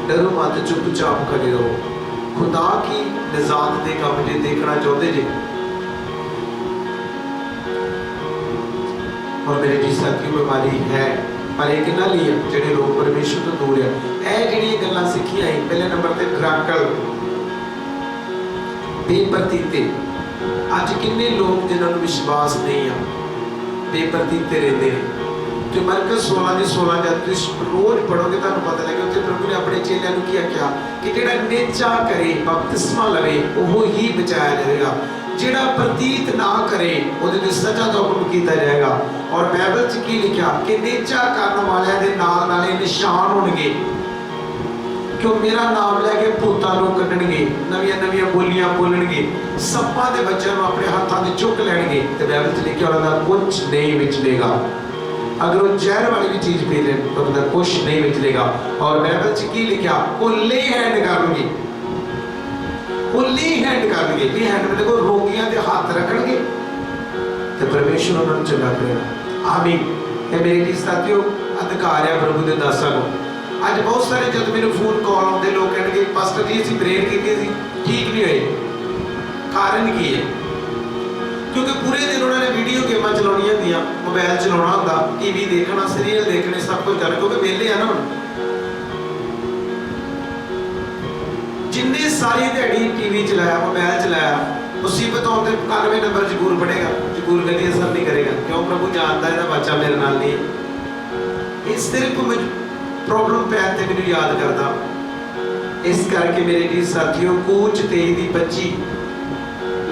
डरो मत, चुपचाप खड़े रहो। खुदा की निजात के काम जे देखना चाहते जे, और मेरे जी साथियों बीमारी है पर एक ना ली है जेडे लोग परमेश्वर तो दूर है। यह जी गल्लां सीखियां ही पहले नंबर पर खराकल बेप्रतीते। अज किन्ने लोग जिन्होंने विश्वास नहीं है बेप्रतीते रहते हैं। जो मरकस 16 जब रोज पढ़ोगे तो पता लगे उत्थे प्रभु ने अपने चेलियां नूं क्या कहा कि जिहड़ा नेचा करे बपतिस्मा लवे वो ही बचाया जाएगा, जिहड़ा प्रतीत ना करे उहदे ते सजा दा हुक्म कीता जाएगा। और बाइबल च की लिखा कि नेचा करन वालियां दे नाल नाले निशान होणगे, क्यों मेरा नाम लैके भूतां नूं कड्ढणगे, नवीं नवीं बोलियां बोलणगे, सप्पां दे बच्चों नूं अपने हाथां ते चुक लैणगे ते बाइबल च लिखिआ उहदा कुछ नहीं विचलेगा। अगर वो जहर वाली भी चीज पी लें तो उनका कुछ नहीं विचलेगा। और बाइबल च की लिखा वो ले हैंड करनगे, वो ले हैंड करनगे। ले हैंड में देखो रोगियों के हाथ रखणगे तो परमेश्वर उन्होंने चंगा करेगा। आमीन। ये मेरे जी साथियों अधिकार है प्रभु के दासां को। अज बहुत सारे जब मेरे फोन कॉल आते लोग कहेंगे पास्टर जी असीं प्रेयर की थी ठीक नहीं हुए। कारण की है? क्योंकि पूरे दिन उन्होंने वीडियो गेमां चलाउणियां होंदियां, मोबाइल चलाउणा होंदा, टीवी देखना, सीरियल देखने, सब कुछ करना, क्योंकि वेले है ना हुण। जिन्ने सारी दिहाड़ी टीवी चलाया, मोबाइल चलाया, मुसीबत आउण ते 91 नंबर जरूर पड़ेगा, जरूर कभी असर नहीं करेगा। क्यों? प्रभु जानता है ना बच्चा मेरे नाल नहीं। ये सिर्फ प्रॉब्लम पैन ते मैनूं याद करदा। इस करके मेरे जी साथियों कूच 23:25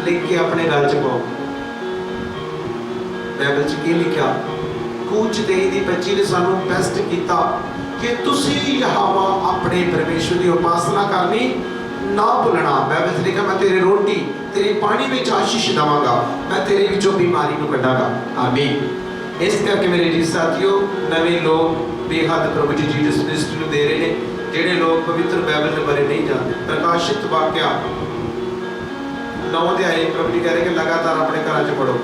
लिख के अपने गल च पाओ। बाइबल च की लिखा कूच 23:25 ने सानू बेस्ट किया कि तुसी यहोवा अपने परमेश्वर की उपासना करनी ना भुलना। बाइबल च लिखा मैं तेरी रोटी तेरे पानी में आशीष देवांगा, मैं तेरे विचों बीमारी को कढांगा। आमीन। इस करके मेरे जी साथियों नवे लोग बेहद प्रभु जी जीसस क्रिस्ट नूं दे रहे हैं। जिहड़े लोग पवित्र बाइबल के बारे नहीं जानते, प्रकाशित वाक्या 9 अध्याय प्रभु जी कह रहे कि लगातार अपने घर च पढ़ो।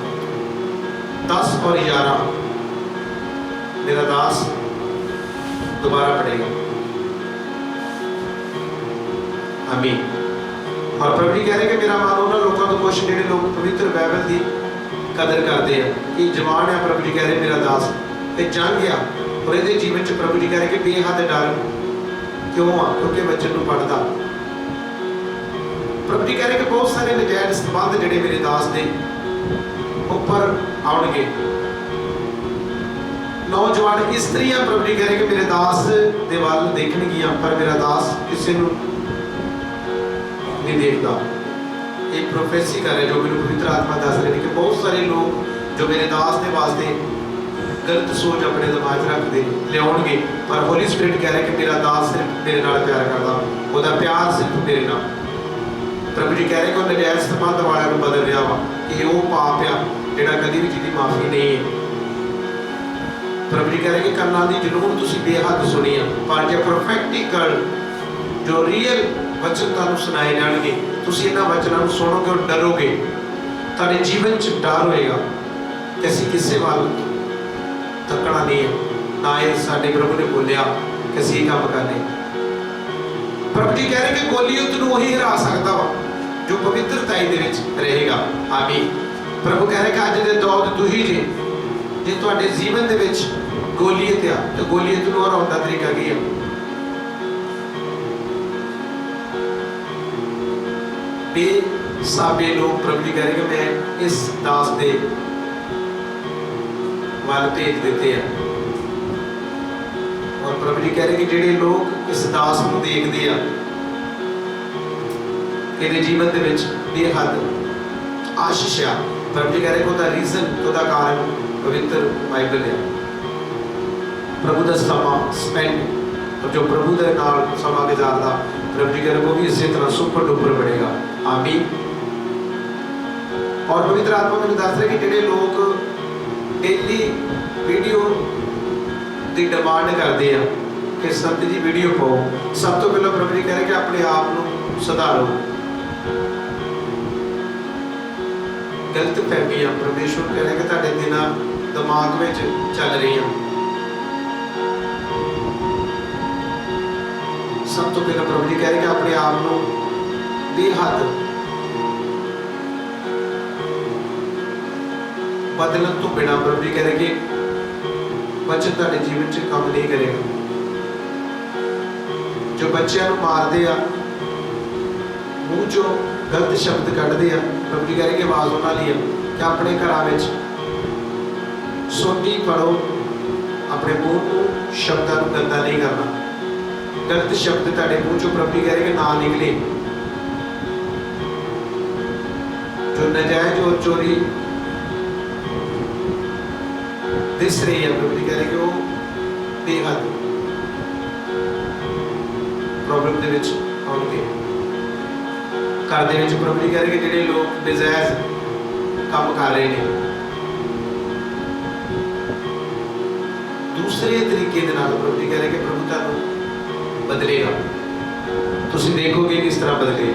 10 और 11 मेरा दास दोबारा पढ़ेगा। आमीन। और प्रभु जी कह रहे कि मेरा मन उन्होंने लोगों को कुछ जिहड़े लोग पवित्र बाइबल की कदर करते हैं कि जवान है, प्रभु जी कह रहे मेरा दास ते जान गया और ये जीवन च प्रभु जी कह रहे कि बेहद डर क्यों आ, क्योंकि बच्चे को पढ़ता। प्रभु जी कह रहे कि बहुत सारे नजायज संबंध जिहड़े मेरे दास के ऊपर आउणगे। नौजवान इस्त्रियां प्रभु जी कह रहे कि मेरे दास दे वाल देखणगियां पर मेरा दास किसी नूं नहीं देखता। एक प्रोफेसी कर रहे जो मेरे पवित्र आत्मा दस रहे कि बहुत सारे लोग जो मेरे दास के वास्ते गलत सोच अपने दिमाग रखते लियाउणगे, पर होली स्पिरिट कह रहे कि मेरा दास सिर्फ मेरे नाल प्यार करता, उसका प्यार सिर्फ मेरे नाल। प्रभु जी कह रहे कि नजायज संबंध वालों को बदल रहा वा कि वो पाप आ जिहड़ा कभी भी जिहदी माफी नहीं है। प्रभु जी कह रहे कि करना दी जरूर तुसीं बेहद सुनी है, पर जो प्रोफेटिकल जो रियल वचन तुहानूं सुनाए जाणगे, तुसीं इन्हां वचनां नूं सुणोगे और डरोगे, तुहाडे जीवन च डर होएगा कि असीं किसे वाल तकना नहीं है। ना ये साडे प्रभु ने बोलिया कि असीं काम करने। प्रभु जी कह रहे कि गोलियत नूं वही हरा सकदा वा जो पवित्रताई दे विच रहेगा। आमीन। प्रभु कह रहे कि अज दे दौर तुही जे तुहाडे जीवन दे विच गोलियत आ तो गोलियत नूं हराउण दा तरीका की है? बेसाबे लोग प्रभु जी कह रहे कि मैं इस दास दे वाल भेज देते हैं। और प्रभु जी कह रहे कि जिहड़े लोग इस दास नूं देखदे आ इहदे जीवन दे विच बेहद आशीष आ। प्रभु जी कह रहे कि उसका रीजन उसका कारण पवित्र बाइबल है। प्रभु का समा स्पेंड और जो प्रभु के नाल समा गुजारदा प्रभु जी कह रहे वो भी इसी तरह सुपर डुपर बढ़ेगा। आमीन। और पवित्र आत्मा मैंने दस रहे कि जिहड़े लोग डेली वीडियो की डिमांड करते हैं कि संत जी वीडियो पाओ, सब तो पहले प्रभु जी कह रहे कि अपने आप को सुधारो। गलत फहमियां परमेश्वर कह रहे कि तुहाडे दिना दिमाग में चल रही हैं। सब तो पहले प्रभु जी कह रहे कि अपने आप को बेहद बदलन तो बिना प्रभु जी कह रहे कि बच्चे तुहाडे जीवन च काम नहीं करेगा। जो बच्चों को मारते आ, मूँह चो गलत शब्द कढ़ते हैं, प्रभु जी कह रहे कि आवाज़ उन्होंने ली कि अपने घर सोटी पढ़ो, अपने मूँह को शब्दों को गंदा नहीं करना। गलत शब्द तुहाडे मूँह चो प्रभु जी कह रहे कि ना निकले। जो नजायज और चोरी दिस रही है, प्रभु जी कह रहे कि वो बेहद प्रॉब्लम दे विच आउणगे। घर दे विच प्रभु जी कह रहे कि जिहड़े लोग नजायज काम कर रहे हैं, दूसरे तरीके दे नाल प्रभु जी कह रहे कि प्रभु तुहानूं बदलेगा। तुसीं देखोगे किस तरह बदले।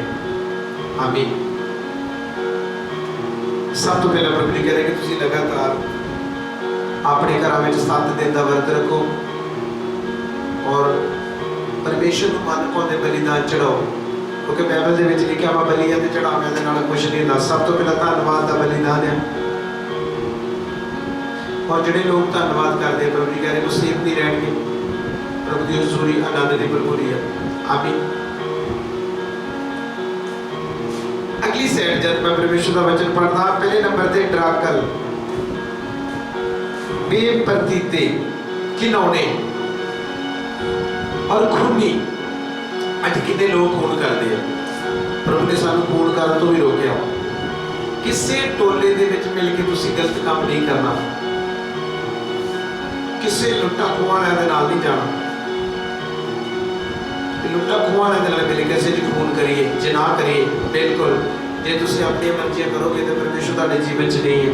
आमीन। सब तो पहला प्रभु जी कह रहे कि तुसीं लगातार अपने घर में 7 दिन का व्रत रखो और परमेश्वर को मन पाते बलिदान चढ़ाओ, क्योंकि बाइबल के लिखा वा बलियां ते चढ़ावियां दे नाल कुछ नहीं होंदा। सब तो पहला धन्नवाद का बलिदान है। और जिहड़े लोग धन्नवाद करते प्रभु जी कह रहे वो सेफ नहीं रहेंगे। प्रभु की हजूरी आनंद की भरपूरी है। आमीन। अगली साइड जब मैं परमेश्वर का वचन पढ़ता, पहले नंबर ते ड्राकल, बेप्रतीते, खिलौने और खूनी। अज कितने लोग खून करते हैं। प्रभु ने सानू खून करने तो भी रोकया। किसी टोले दे विच मिल के तुसीं गलत काम नहीं करना। किसी लुट्टा खुआ वाले दे नाल नहीं जाना। लुट्टा खुआ वाले दे नाल मिल के असीं खून करिए, जिना करिए, बिल्कुल जे तुसीं अपनी मर्जियां करोगे तो परमेश्वर तुहाडे जीवन च नहीं है।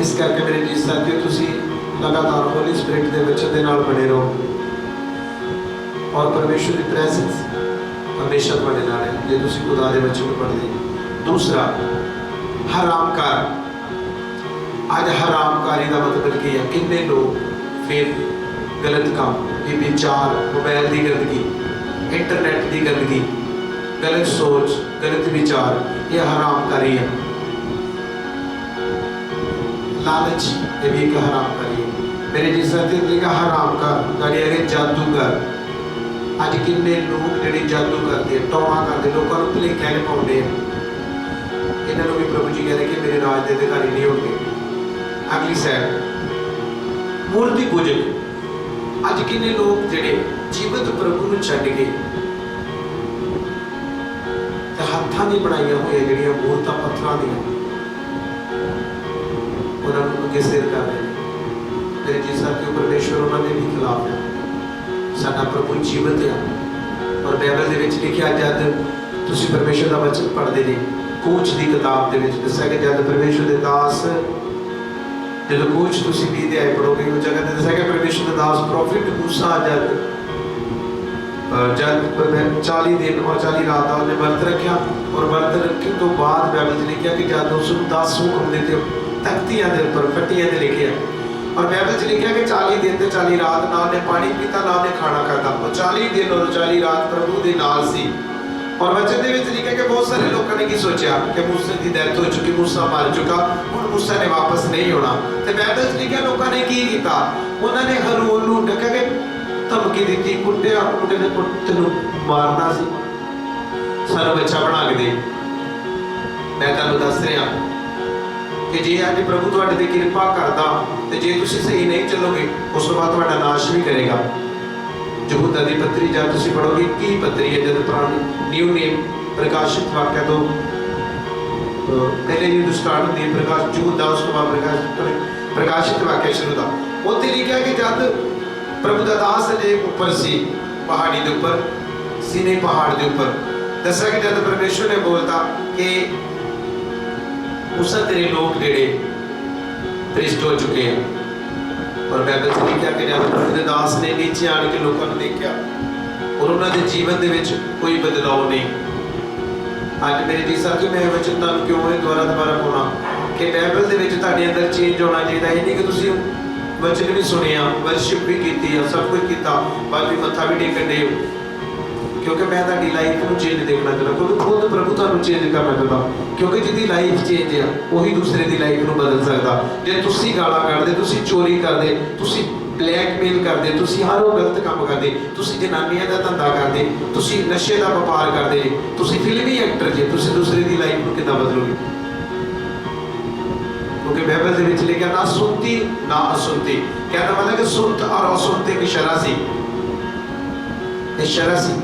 इस करके मेरे जी साथियों, तुसी लगातार होली स्पिरिट के वचन के नाल बने रहो और परमेश्वर की प्रेजेंस हमेशा तुहाडे नाल है जे तुसी खुदा दे वचन को पढ़दे। दूसरा, हरामकार। आज हरामकारी का मतलब की है। कितने लोग फिर गलत काम, ये विचार, मोबाइल की गंदगी, इंटरनेट की गंदगी, गलत सोच, गलत विचार, ये हरामकारी है। लालच, ये भी एक हरामकारी है। मेरे जिस लिखा हरामकार, गाड़ी आगे जादूगर। आज कितने लोग जिहड़े जादू करते हैं, टोना करते, लोगों को भुलेखा नहीं पाते हैं। इन्होंने भी प्रभु जी कह रहे कि मेरे राज के अधिकारी नहीं होंगे। अगली साइड, मूर्ति पूजक। आज कितने लोग जिहड़े जीवत प्रभु को छड्ड के हाथां दी बनाईयां होईयां जिहड़ियां मूर्तां पत्थरां दीयां, उन्होंने अगे सिर कर रहे हैं। मेरे जिस साथियों, परमेश्वर उन्होंने भी खिलाफ है। साडा प्रभु जीवित है और बाइबल दे विच लिखिया, जब तुसीं परमेश्वर का वचन पढ़ते हैं, कूच की किताब के दस्या कि जब परमेश्वर के दास, जो कूच तुसीं 20 अध्याय पढ़ोगे, उस जगह दस्या कि परमेश्वर का दास प्रॉफिट मूसा जब 40 दिन और 40 रात उन्हें व्रत रखा और व्रत रखने तो बाद बाइबल लिखा कि जब उसको 10 हुक्म देते तख्तियां के ऊपर फटियां से लिखे और बाइबल लिखा कि 40 दिन ते 40 रात ना उन्हें पानी पीता, ना उन्हें खाना खाता। वो 40 दिन और 40 रात प्रभु के नाल सी। और वचन दे विच लिखा कि बहुत सारे लोगों ने की सोचा कि मूसा की डेथ हो चुकी, मूसा मर चुका, हुण मूसा ने वापस नहीं होना। तो बाइबल लिखा लोगों ने की किया, उन्होंने हारून नूं ढक के धमकी दी, कुटिया, मुंडे ने पुत्त नूं मारना सी, सानूं बच्चा बना के दे। मैं तुहानूं दस रहा कि जे अज प्रभु तुहाडे ते किरपा करदा ते जे तुसीं सही नहीं चलोगे, उस बाद तुहाडा नाश भी करेगा। यहूदा दी पत्री जब तुसीं पढ़ोगे, की पत्री है, जब पुरानी न्यू नेम प्रकाशित वाक्य तो पहले जो स्टार्ट होती है प्रकाश यहूदा, उसके बाद प्रकाशित वाक्य शुरू था। उत्थे लिखा कि जब प्रभु का दास अजे ऊपर सी पहाड़ी के ऊपर, सीने पहाड़ के ऊपर, दसा कि जब परमेश्वर ने बोलता कि मूसा तेरे लोग जेड़े भ्रष्ट हो चुके हैं, और बाइबल च लिखा कि जब प्रभु के दास ने नीचे आन के लोगों ने देखा और उन्होंने जीवन के विच कोई बदलाव नहीं। अज मेरे जी साथी मैं वचन तुहानूं क्यों दोबारा पाउणा कि बाइबल के विच तुहाडे अंदर चेंज होना चाहिए। ये नहीं कि तुसीं वचन भी सुनिया, वर्शिप भी की, सब कुछ किया, बाद भी मत्था भी टेकन दे, क्योंकि मैं तुहाडी लाइफ को चेंज देखना चाहता, क्योंकि खुद प्रभु तुहानूं चेंज करना चाहता, क्योंकि जिहदी लाइफ चेंज है वही दूसरे की लाइफ को बदल सकता। जे तुसीं गालां कढदे, तुसीं चोरी करदे, तुसीं ब्लैकमेल करदे, तुसीं हर वो गलत काम करदे, तुसीं जनानियां दा धंधा करदे, तुसीं नशे का व्यापार करदे, तुसीं फिल्मी एक्टर जे, तुसीं दूसरे की लाइफ को किद्दां बदलोगे? क्योंकि बाइबल के विच लिखा ना सुनती ना असुनती, कहना मतलब कि सुनत और असुनते की शरह सी, शरह सी।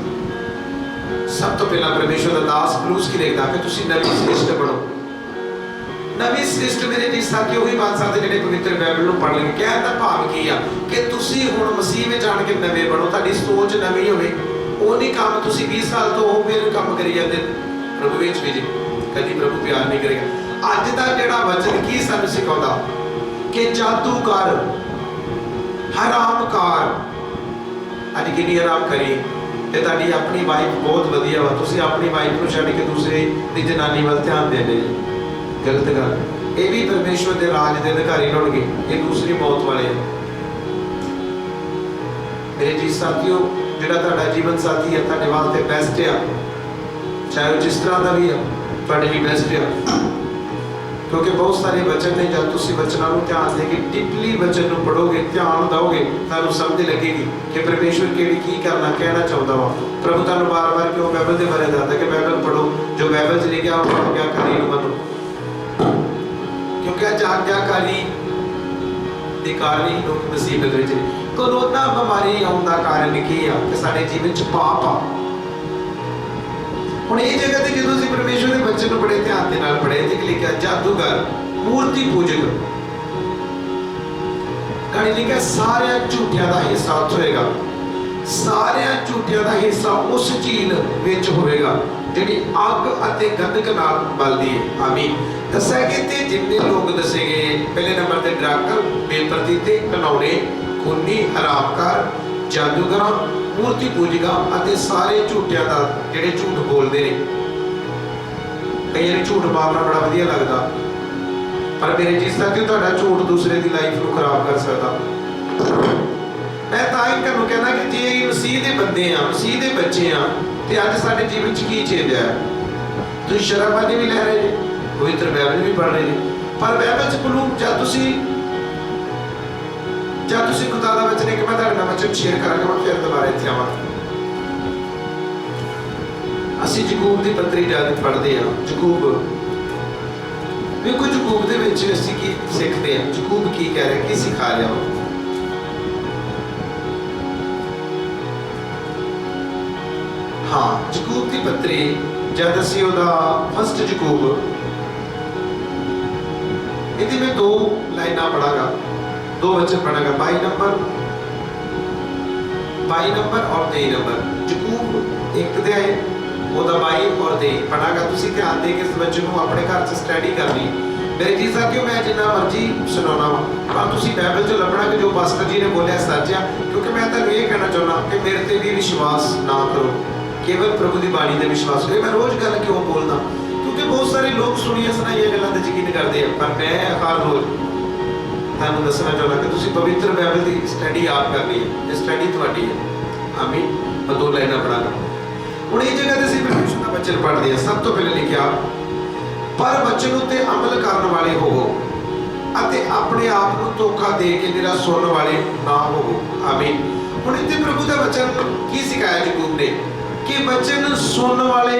सब तो पहला परमेश्वर का दास क्रूस की लिखता कि तुसीं नवीं सृष्टि बनो। नवीं सृष्टि मेरे जी साथी वही बन सकते जिहड़े पवित्र बाइबल नूं पढ़ लेंगे। कहण दा भाव की आ कि तुसीं हुण मसीह विच आण के नवें बनो, तुहाडी सोच नवीं होवे। वो नहीं काम तुसीं 20 साल तो हो फिर काम करी जाते प्रभु विच भी जी, कभी प्रभु प्यार नहीं करेगा। अज का जिहड़ा वचन की सानूं सिखाउंदा कि जादूगर, हरामकार, अज किन्नी हराम करी ते तुहाडी अपनी वाइफ बहुत वधिया वा, तुसीं अपनी वाइफ नूं छड्ड के दूसरे दी जनानी वल ध्यान देंदे जी, गलत गल। ये भी परमेश्वर के राज के अधिकारी होणगे, ये दूसरी मौत वाले हैं। मेरे जी साथियों, जिहड़ा तुहाडा जीवन साथी है तुहाडे वास्ते बेस्ट है, चाहे वो जिस तरह का भी है तुहाडे लिए बेस्ट है, क्योंकि बहुत सारे वचन ने जब तुसीं वचनां नूं ध्यान दे के डीपली वचन नूं पढ़ोगे, ध्यान दोगे, तुहानूं समझ लगेगी कि परमेश्वर किहड़ी की करना कहना चाहुंदा वा। प्रभु तुहानूं बार-बार क्यों बाइबल के बारे दसदा कि बाइबल पढ़ो, जो बाइबल च लिखिआ वो आज्ञाकारी नूं मनो, क्योंकि अज आज्ञाकारी दे कारण ही लोग मुसीबत विच। कोरोना बीमारी आउण दा कारण की आ कि साडे जीवन च पाप आ। हुण इह जगह ते जदों असीं परमेश्वर दे वचन नूं बड़े ध्यान दे नाल पढ़े ते लिखिआ जादूगर, मूर्ति पूजक, कहानी लिखिआ सारे झूठियां दा हिस्सा उत्थे होएगा, सारे झूठियां दा हिस्सा उस झील विच होएगा जिहड़ी अग अते गंधक नाल बलदी है। आमीन। दस्सिआ कि ते जिन्ने लोग दसे गए, पहले नंबर ते ड्राकर, बेपरतीते, घनौने, खूनी, हरामकार, जादूगर, मूर्ति पूजक अते सारे झूठियां दा जिहड़े झूठ बोलदे ने। कई बार झूठ मारना बड़ा वधिया लगदा, पर मेरे जिस तरह तुहाडा झूठ दूसरे की लाइफ को खराब कर सकदा। मैं तां ही तुहानूं कहना कि जे मसीह दे बंदे आ, मसीह दे बच्चे आ, ते अज साडे जीवन च की चेंज है। तुसीं शराबादी भी लै रहे जे, पवित्र बाइबल भी पढ़ रहे जे, पर बाइबल च पढ़ो जब तुसीं खुदा दा वचन है कि मैं तुहाडे नाल वचन शेयर करांगा, मैं फिर दोबारा इत्थे आवांगा। असीं याकूब दी पत्री जद पढ़दे आ, याकूब ਵੇਖੋ याकूब दे विच असीं की सिखदे आ, याकूब की कह रहा, की सिखा रहा। हाँ, याकूब दी पत्री जद असीं ओहदा फर्स्ट याकूब, इहदी मैं 2 लाइनां पढ़ांगा, 2 वचन पढ़ांगा, 22 नंबर और 23 नंबर। याकूब 1 अध्याय ओहदा 22 और 23 पढ़ांगा। तुसीं ध्यान दे के इस वचन को अपने घर च स्टडी करनी। मेरे जी साथियों, मैं जिन्ना मर्जी सुनाना वा, पर तुसीं बाइबल च लभना कि जो पास्टर जी ने बोलिया सच आ, क्योंकि मैं तुहानूं ये कहना चाहुंदा कि मेरे ते भी विश्वास ना करो, केवल प्रभु की बाणी ते विश्वास करो। मैं रोज़ गल क्यों बोलना, क्योंकि बहुत सारे लोग सुनिया सुनाइया गल्लां ते यकीन करते हैं, पर मैं हर रोज़ तुहानूं दसना चाहुंदा कि तुसीं पवित्र बाइबल की स्टडी आप करनी है, ये स्टडी तुहाडी है। आमीन। मैं 2 लाइनां पढ़ांगा। हुण इस जगह ते असीं परमेश्वर दा वचन पढ़दे हां। सब तो पहले लिखिआ, पर वचन उत्ते अमल करन वाले होवो अते अपने आप नूं धोखा दे के निरा सुनन वाले ना होवो। आमीन। हुण इत्थे प्रभु दा वचन की सिखाया याकूब ने कि वचन सुनने वाले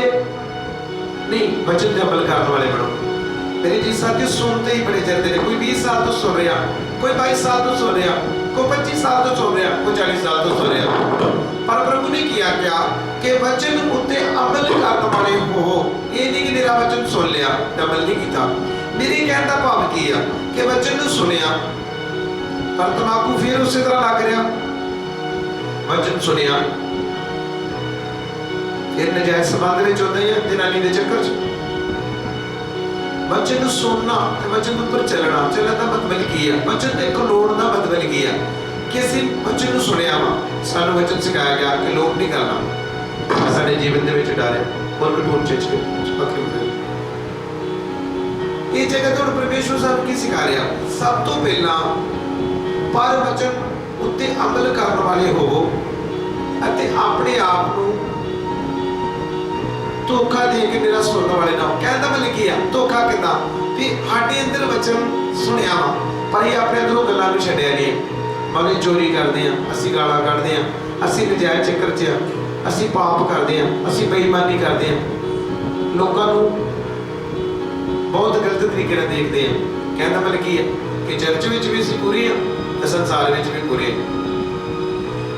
नहीं, वचन पे अमल करने वाले बनो। मेरे जी साथियों, सुनते ही बड़े चलते हैं। कोई 20 साल तो सुन रहा, कोई 22 साल तो सुन रहा, कोई 25 साल तो सुन रहा, कोई 40 साल तो सुन रहा, पर प्रभु ने किया क्या कि वचन उत्ते अमल करने वाले हो। ये नहीं कि मेरा वचन सुन लिया अमल नहीं किया। मेरे कहने का भाव की है कि वचन नूं सुनिया पर तमाकू फिर उसी तरह लग रहा, वचन सुनिया फिर नजायज संबंध में होता है, जनानी के चक्कर च वचन सुनना ते वचन उपर चलना। चलण दा मतलब की है, वचन ते खलोण दा मतलब की है कि असीं वचन नूं सुणिया वा, सानूं वचन सिखाया गया कि लोभ नहीं करना, साडे जीवन दे विच डर है और कठोर चिच के ये जगह तो परमेश्वर साहब की सिखा रहा। सब तो पहला पर वचन उत्ते अमल करने वाले होवो अते अपने आप नूं धोखा दे के मेरा सुनने वाले ना। कहता मतलब की है धोखा किदा भी साडे अंदर वचन सुनिया वा पर ये अपने अंदरों गल्लां नूं छड्डिया नहीं। मतलब चोरी करते हैं, असीं गालां कढदे हैं, असीं नजायज़ चक्कर च असीं पाप करते हैं, असीं बेईमानी करते हैं, लोगों नूं बहुत गलत तरीके नाल देखते हैं। कहता मतलब की है कि चर्च विच भी असीं पूरे हैं ते संसार विच भी पूरे हैं।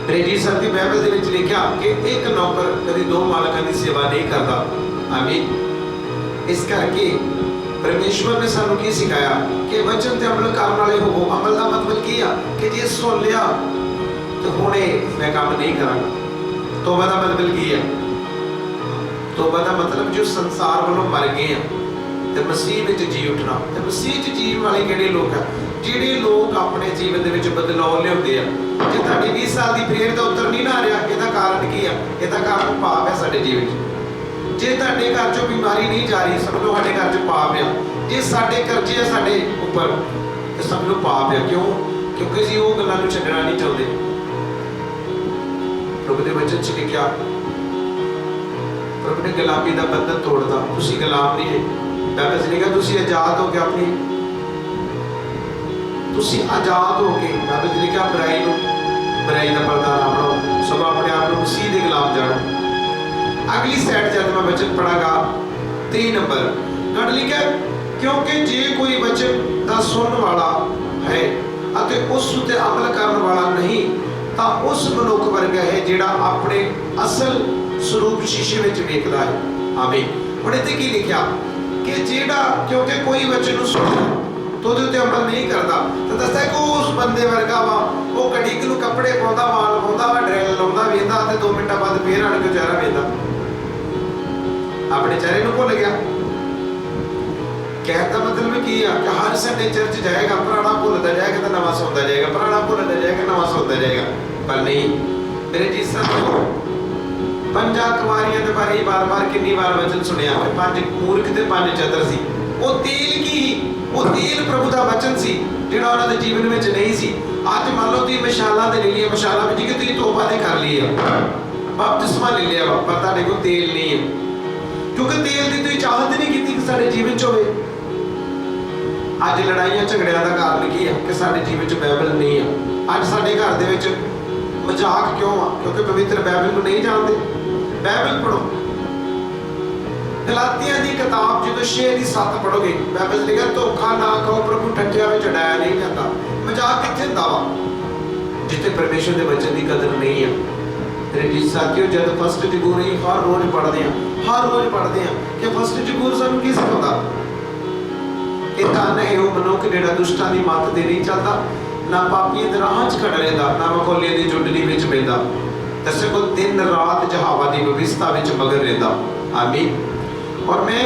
अंग्रेजी शब्द की बाइबल दे विच लिखिया कि एक नौकर कभी दो मालकां की सेवा नहीं करता। आमीन। इस करके परमेश्वर ने सानू की सिखाया कि वचन ते अमल करने वाले होवो। अमल का मतलब की है कि जे सुन लिया तो हुणे मैं काम नहीं करांगा। तौबा का मतलब की है, तौबा का मतलब जो संसार वालों मर गए हैं ते मसीह विच जी उठना। ते मसीह च जीवन वाले किहड़े लोग हैं? जिहड़े लोग अपने जीवन दे विच बदलाव लिआउंदे आ। जे तुहाडी 20 साल की प्रेयर का उत्तर नहीं ना आ रहा, इसदा कारण की है? इसदा कारण पाप है साडे जीवन च। जे तुहाडे घर चों बीमारी नहीं जा रही, समझ लो साडे घर च पाप है। जे साडे कर्जे है साडे उपर ते समझ लो पाप है। क्यों? क्योंकि असीं ओह गल्लां नूं छड्डना नहीं चाहुंदे। प्रभु दे वचन च लिखिया, प्रभु ने गुलामी का बंधन तोड़ता। तुसीं गुलाम नहीं है। बाइबल च लिखिया तुसीं आजाद हो के अपनी तुसीं आजाद हो के बाइबल च लिखिया बुराई नूं बुराई का पर्दा ना बनाओ, सब अपने आप को मसीह के गुलाम जानो। अगली साइड जब मैं वचन पढ़ागा 3 नंबर गढ़ लिखा, क्योंकि जे कोई वचन का सुनने वाला है अते उस उत्ते अमल करने वाला नहीं तां उस मनुख वर्गा है जिहड़ा अपने असल स्वरूप शीशे विच वेखदा है। आमीन। हुण इत्थे की लिखिया कि जिहड़ा क्योंकि कोई वचन नूं सुणदा तो उहदे उत्ते अमल नहीं करता तो दसदा कि उस बंदे वर्गा वा वो घड़ी नूं कपड़े पाउंदा, वाल पाउंदा वा, ड्रिल लाउंदा, वेंदा ते 2 मिनटां बाद फेर आण के चेहरा वेंदा, अपने चेहरे को भुल गया। कहता मतलब की है कि हर संडे चर्च जाएगा, पुराना भुलता जाएगा तो नवा सुनता जाएगा, पुराना भुलता जाएगा नवा सुनता जाएगा। पर नहीं मेरे जी साथियों, 5 कुमारियां के बारे बार बार कितनी बार वचन सुनिया। 5 मूर्ख ते 5 चतुर सी। वो तेल की वो तेल प्रभु का वचन सी जिहड़ा उन्हां दे जीवन में नहीं सी। आज मान लो तुसीं मशाला ते ले लिया, मशाला में जी कि तुसीं तौबा ते कर ली है, बपतिस्मा ले लिया वा, पर तुहाडे कोल तेल नहीं है क्योंकि तेल की तुसीं चाहत नहीं की कि साडे जीवन च होवे। अज लड़ाइयां झगड़ियां का कारण की है कि साडे जीवन च बाइबल नहीं है। अज साडे घर दे विच मजाक क्यों आ? क्योंकि पवित्र बाइबल को नहीं जानते। बाइबल पढ़ो, गलातियां दी किताब जो 6:7 पढ़ोगे बाइबल लिखा धोखा ना खाओ, प्रभु ठट्ठिया में चढ़ाया नहीं जाता। मजाक कित्थे हुंदा वा जिथे परमेश्वर के वचन की कदर नहीं है। मेरे जी साथियों, जब फर्स्ट जबूरी हर रोज पढ़ते हैं कि फर्स्ट जबूर सानू की सिखाता कि धन है वो मनुख जिहड़ा दुष्टां दी मत ते नहीं चलता, ना पापियां दे राह च खड़ा रहिंदा, ना मखौलियां दी जुंडली विच पैंदा, ते सगों दिन रात जहावा दी व्यवस्था विच मगन रहिंदा। आमीन। और मैं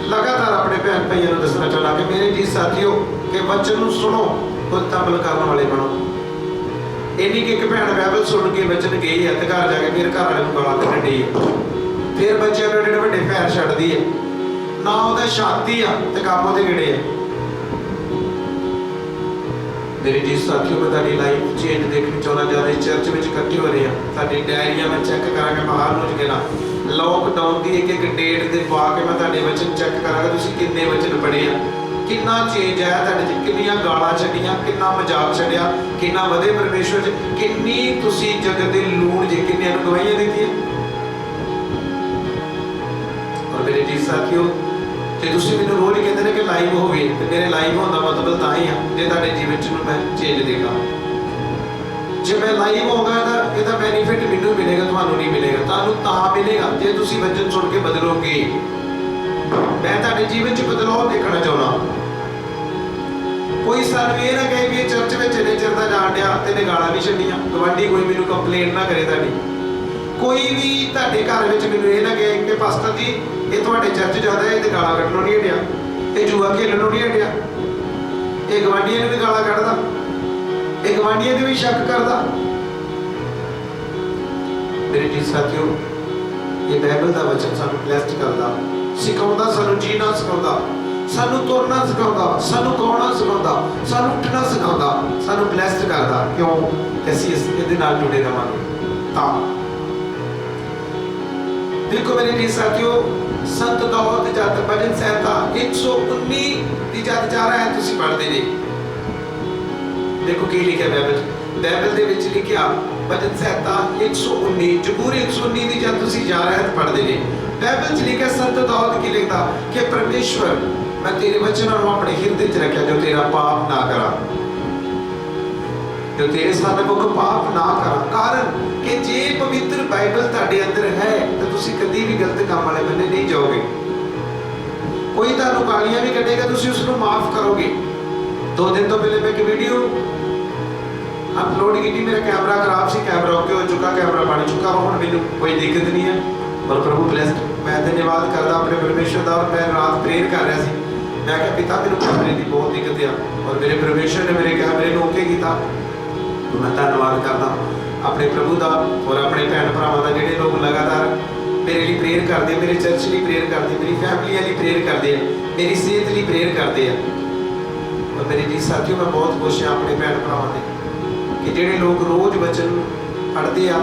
लगातार अपने भैन भाइयों को दसना चाहना कि मेरे जी साथियों के वचन नूं सुनो तो अमल करने वाले बनो। इन्नी कि एक भैन बाइबल सुन के वचन गई है तो घर जाके फिर घर वाले गालां कढण डी है, फिर बच्चों को एडे वड्डे पैर छड्डदी है, ना उहदा शांति आ ते काम उहदे किहड़े है। मेरे जी साथियों, मैं तुहाडी लाइफ चेंज देखनी चाहना। ज़्यादा चर्च में इकट्ठे हो रहे हैं, साडी डायरियां में चेक करांगे, बाहर रोज गेना लॉकडाउन की एक डेट दे पा के मैं तुहाडे वचन चेक करांगा तुसीं किन्ने वचन पढ़े आ, कितना चेंज आया तुहाडे च, किन्नियां गालां छड्डियां, कितना मजाक छड्डिया, कितना वधे परमेश्वर च, किन्नी तुसीं जगत दे लूण जे किन्नियां नूं गवाहियां दित्तियां। और मेरे जी साथियों, जे तुसीं मैनूं रोज कहंदे ने कि लाइव होवे ते मेरे लाइव होण दा मतलब तां ही आ जे तुहाडे जीवन च मैं चेंज देखा। जे मैं लाइव होगा तो इसका बेनीफिट मैनूं मिलेगा, तुहानूं नहीं मिलेगा। तुहानूं तां मिलेगा जे तुसीं वचन सुन के बदलोगे। मैं तुहाडे जीवन च बदलाव देखना चाहुंदा। कोई सानूं ये ना कहे कि चर्च में चले चरदा जाण डिया ते ने गालां नहीं छड्डियां, गवांढी कोई मैनूं कंप्लेंट ना करे तुहाडी। कोई भी तुहाडे घर विच मैनूं ये ना कहे कि पास्टर जी ये तुहाडे चर्च जांदा है ते गालां कढणों नहीं हटिया, ये जुआ खेलने नहीं हटिया, ये गवांढियों ने भी गाला कढ़दा, ये गवांढियों ने भी शक करदा। मेरे जी साथियों, ये बाइबल का वचन सानू ब्लेस्ड करदा, सिखाउंदा, सानू जीना सिखाउंदा, सानू तुरना सिखाउंदा, सानू गाउणा सिखाउंदा, सानू उठना सिखाउंदा, सानू ब्लेस्ड करदा। क्यों? असीं इहदे नाल जुड़े रहांगे। तां देखो मेरे जी साथियों, संत दाऊद जद भजन संहिता 119 की जद जा रहा है, तुसीं पढ़दे जे, देखो की लिखिया बाइबल दे विच लिखिया, भजन संहिता 119 जबूर 119 की जब तुसीं जा रहे पढ़ते हैं, बाइबल च लिखा संत दाऊद की लिखता कि परमेश्वर मैं तेरे वचनों को अपने हृदय च रखा जो तेरा पाप ना करा, जो तेरे सामने मुख पाप ना करा। कारण कि जे पवित्र बाइबल तुहाडे अंदर है तो तुसीं कदी भी गलत काम वाले बन्ने नहीं जाओगे। कोई तुहानूं गालियां भी कढेगा, तुसीं उसनूं माफ करोगे। 2 दिन तो पहले मैं एक वीडियो अपलोड की, मेरा कैमरा खराब सी, कैमरा ओके हो चुका, कैमरा बन चुका, हुण मैनूं कोई दिक्कत नहीं है और प्रभु ब्लेस्ड। मैं धन्यवाद करदा अपने परमेश्वर दा। और मैं रात प्रेयर कर रहा सी, मैं कहा पिता मैनूं कैमरे की बहुत दिक्कत है और मेरे परमेश्वर ने मेरे कैमरे नूं ओके कीता। तो मैं धन्यवाद करदा अपने प्रभु दा और अपने भैन भरावां दा जिहड़े लोग लगातार मेरे लिए प्रेयर करते, मेरे चर्च लिए प्रेयर करते, मेरी फैमिली लिए प्रेयर करते हैं, मेरी सेहत लिए प्रेयर करते हैं। और मेरे जी साथियों, मैं बहुत खुश हाँ अपने भैन भरावां दे कि जिहड़े लोग रोज वचन पढ़ते हैं,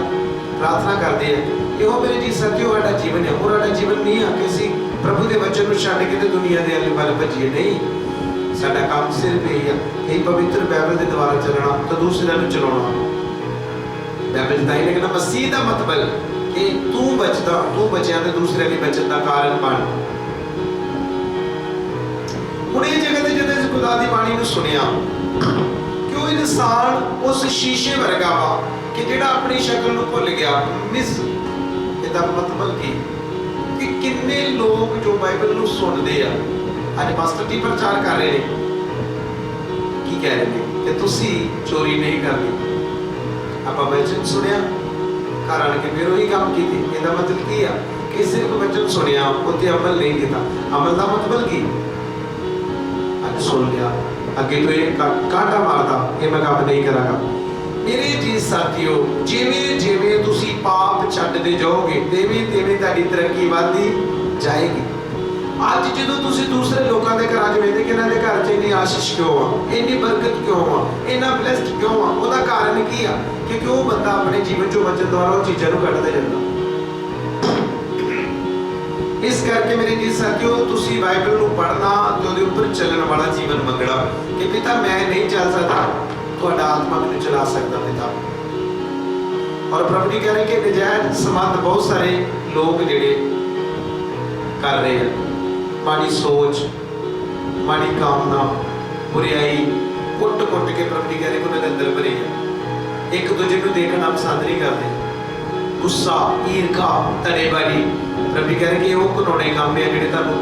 प्रार्थना करते हैं। यो मेरे जी साथियों साडा जीवन है, और साडा जीवन नहीं है कि असीं प्रभु के वचन को छड्ड के दुनिया के अल वल भजीए, नहीं। साडा काम सिर्फ यही है कि पवित्र बाइबल के द्वारा चलना तो दूसरों को चलाना। बाइबल ताई लिखना मसीह का मतलब कि तू बचदा, तू बचिया तो दूसरे की बचत का कारण बन। हुण इह जगह ते जदों इस खुदा दी बाणी नूं सुनिया, क्यों इंसान उस शीशे वर्गा वा कि जिहड़ा अपनी शक्ल नूं भुल गया। मिस इहदा मतलब कि किन्ने लोग जो बाइबल नूं सुनदे आ, अज मास्टर जी प्रचार कर रहे हैं, की कह रहे हैं कि तुसी चोरी नहीं करनी। आपां वचन सुनिया, घर आण के फिर वही काम कीते। इहदा मतलब की आ कि सिर्फ वचन सुनिया उत्ते अमल नहीं कीता। अमल का मतलब की अज सुन लिया, अगे तो ये कांटा मारदा, ये मैं काम नहीं करांगा। मेरे जी साथियों, जिवें जिवें तुसी पाप छड्डदे जाओगे तिवें तिवें तुहाडी तरक्की वधदी जाएगी। अज जो तुसी दूसरे लोगों के घर च वेखदे कि इन्हां दे घर च इन्नी आशीष क्यों आ, इन्नी बरकत क्यों आ, इन्ना ब्लेस्ड क्यों आ, उसका कारण की आ? क्योंकि वो बंदा अपने जीवन चों वचन द्वारा वो चीज़ों को कढदा जांदा। इस करके मेरे जी साथियों, तुसी बाइबल नूं पढ़ना ते उहदे उपर चलण वाला जीवन मंगना कि पिता मैं नहीं चल सकता, तुहाडा आत्मा मैनूं चला सकता पिता। और प्रभु जी कह रहे कि नजायज संबंध बहुत सारे लोग जिहड़े कर रहे हैं, माड़ी सोच, माड़ी कामना, बुराई कुट कुट के प्रभु जी कह रहे कि उन्होंने अंदर भरी है। एक दूजे को देखना पसंद नहीं करते, गुस्सा, ईर्खा, धड़ेबाजी। प्रभु जी कह रहे कि वो घिनौने काम है जिहड़े तुहानूं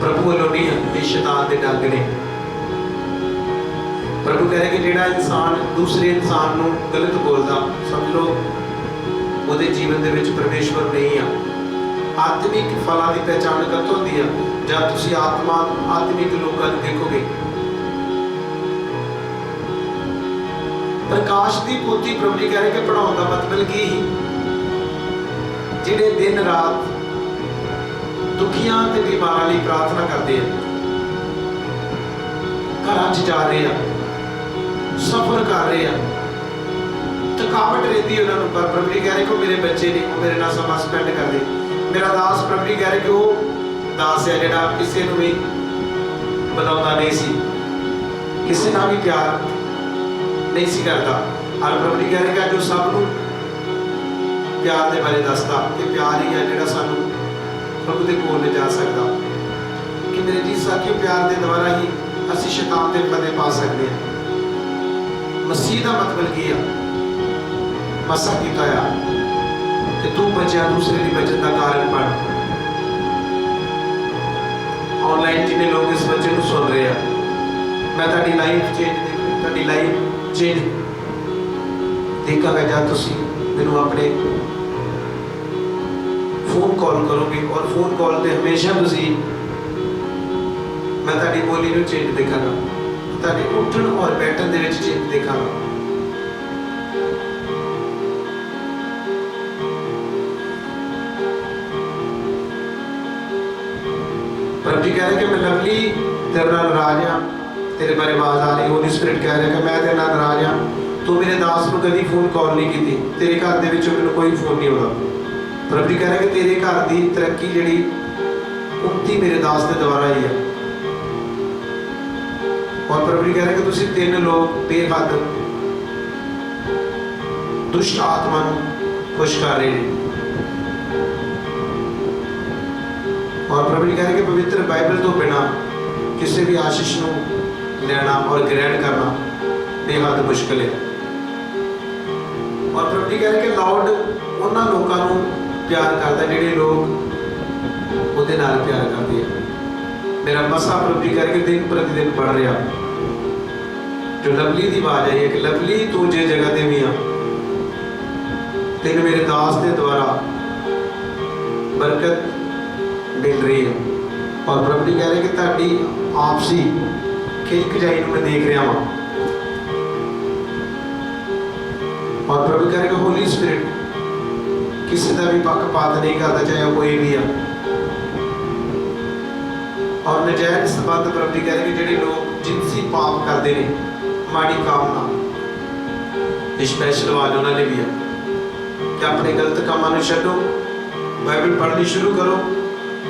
प्रभु वालों नहीं है, ये शैतान दे डंग ने। प्रभु कह रहे कि जिहड़ा इंसान दूसरे इंसान नूं गलत बोलदा, समझ लो उहदे जीवन दे विच परमेश्वर नहीं आ। आत्मिक फलां की पहचान कद होती है? जब तुसी आत्मिक लोगों को देखोगे। प्रकाश की पोथी प्रभु जी कह रहे कि पढ़ाने का मतलब की जिहड़े दिन रात दुखियां ते बीमारां लई प्रार्थना करते हैं, घरां च जा रहे हैं, सफर कर रहे हैं, थकावट रहती है उन्होंने, पर प्रभु जी कह रहे कि मेरे बच्चे ने मेरे नाल समा स्पेंड करते। मेरा दास प्रभु जी कह रहे कि वो दास है जिहड़ा किसी नूं भी बुलाउंदा नहीं सी, किसी नाल भी प्यार नहीं सी करता। और प्रभु जी कह रहे कि जो सब नूं प्यार के बारे दसदा कि प्यार ही है जिहड़ा सानूं प्रभु के कोल ले जा सकता। कि मेरे जी साथियों, प्यार के द्वारा ही असीं शैतान ते फतेह पा सकते हैं। मसीह का मतलब की है? मसा कीता है कि तू बचा दूसरे की बचत का कारण बन। ऑनलाइन जिन्हें लोग इस बच्चे को सुन रहे हैं, मैं ताड़ी लाइफ चेंज देखा जब तुसी मैनूं अपने फोन कॉल करोगे और फोन कॉल ते हमेशा तुसी मैं तुहाडी बोली नूं चेंज देखांगा, तुहाडे उठण और बैठण दे विच चेंज देखांगा। प्रभु जी कह रहे कि मैं लवली तेरे नाल नाराज हाँ, तेरे बारे आवाज आ रही, होली स्पिरिट कह रहा कि मैं तेरे नाल नाराज हाँ, तू मेरे दास को कभी फोन कॉल नहीं की, तेरे घर दे विच मैनूं कोई फोन नहीं आता। प्रभु जी कह रहे कि तेरे घर की तरक्की जिहड़ी उन्नति मेरे दास के द्वारा ही है। और प्रभु जी कह रहे कि तुसीं 3 लोग बेहद दुष्ट आत्मा खुश कर रहे हैं। और प्रभु जी कह रहे कि पवित्र बाइबल तो बिना किसी भी आशीष को लेना और ग्रहण करना बेहद मुश्किल है। और प्रभु जी कह रहे कि लॉर्ड उन्होंने लोगों को प्यार करता जिहड़े लोग उहदे नाल प्यार करते हैं। मेरा मसा प्रभु जी कह रहे कि दिन प्रतिदिन बढ़ रहा। जो लवली की आवाज आई है कि लवली तू जे जगह ते भी आ, तेन मेरे दास के द्वारा बरकत मिल रही है। और प्रभु जी कह रहे कि ताड़ी आपसी खिलखिलाई मैं देख रहा वहाँ। और प्रभु कह रहे कि होली स्पिरिट किसी का भी पक्षपात नहीं करता, चाहे कोई भी है। और नजायज संबंध प्रभु जी कह रहे कि जिहड़े लोग जिनसी पाप करते हैं, माड़ी कामना, स्पैशल आवाज उन्होंने भी है कि अपने गलत कामों छड्डो, बाइबल पढ़नी शुरू करो,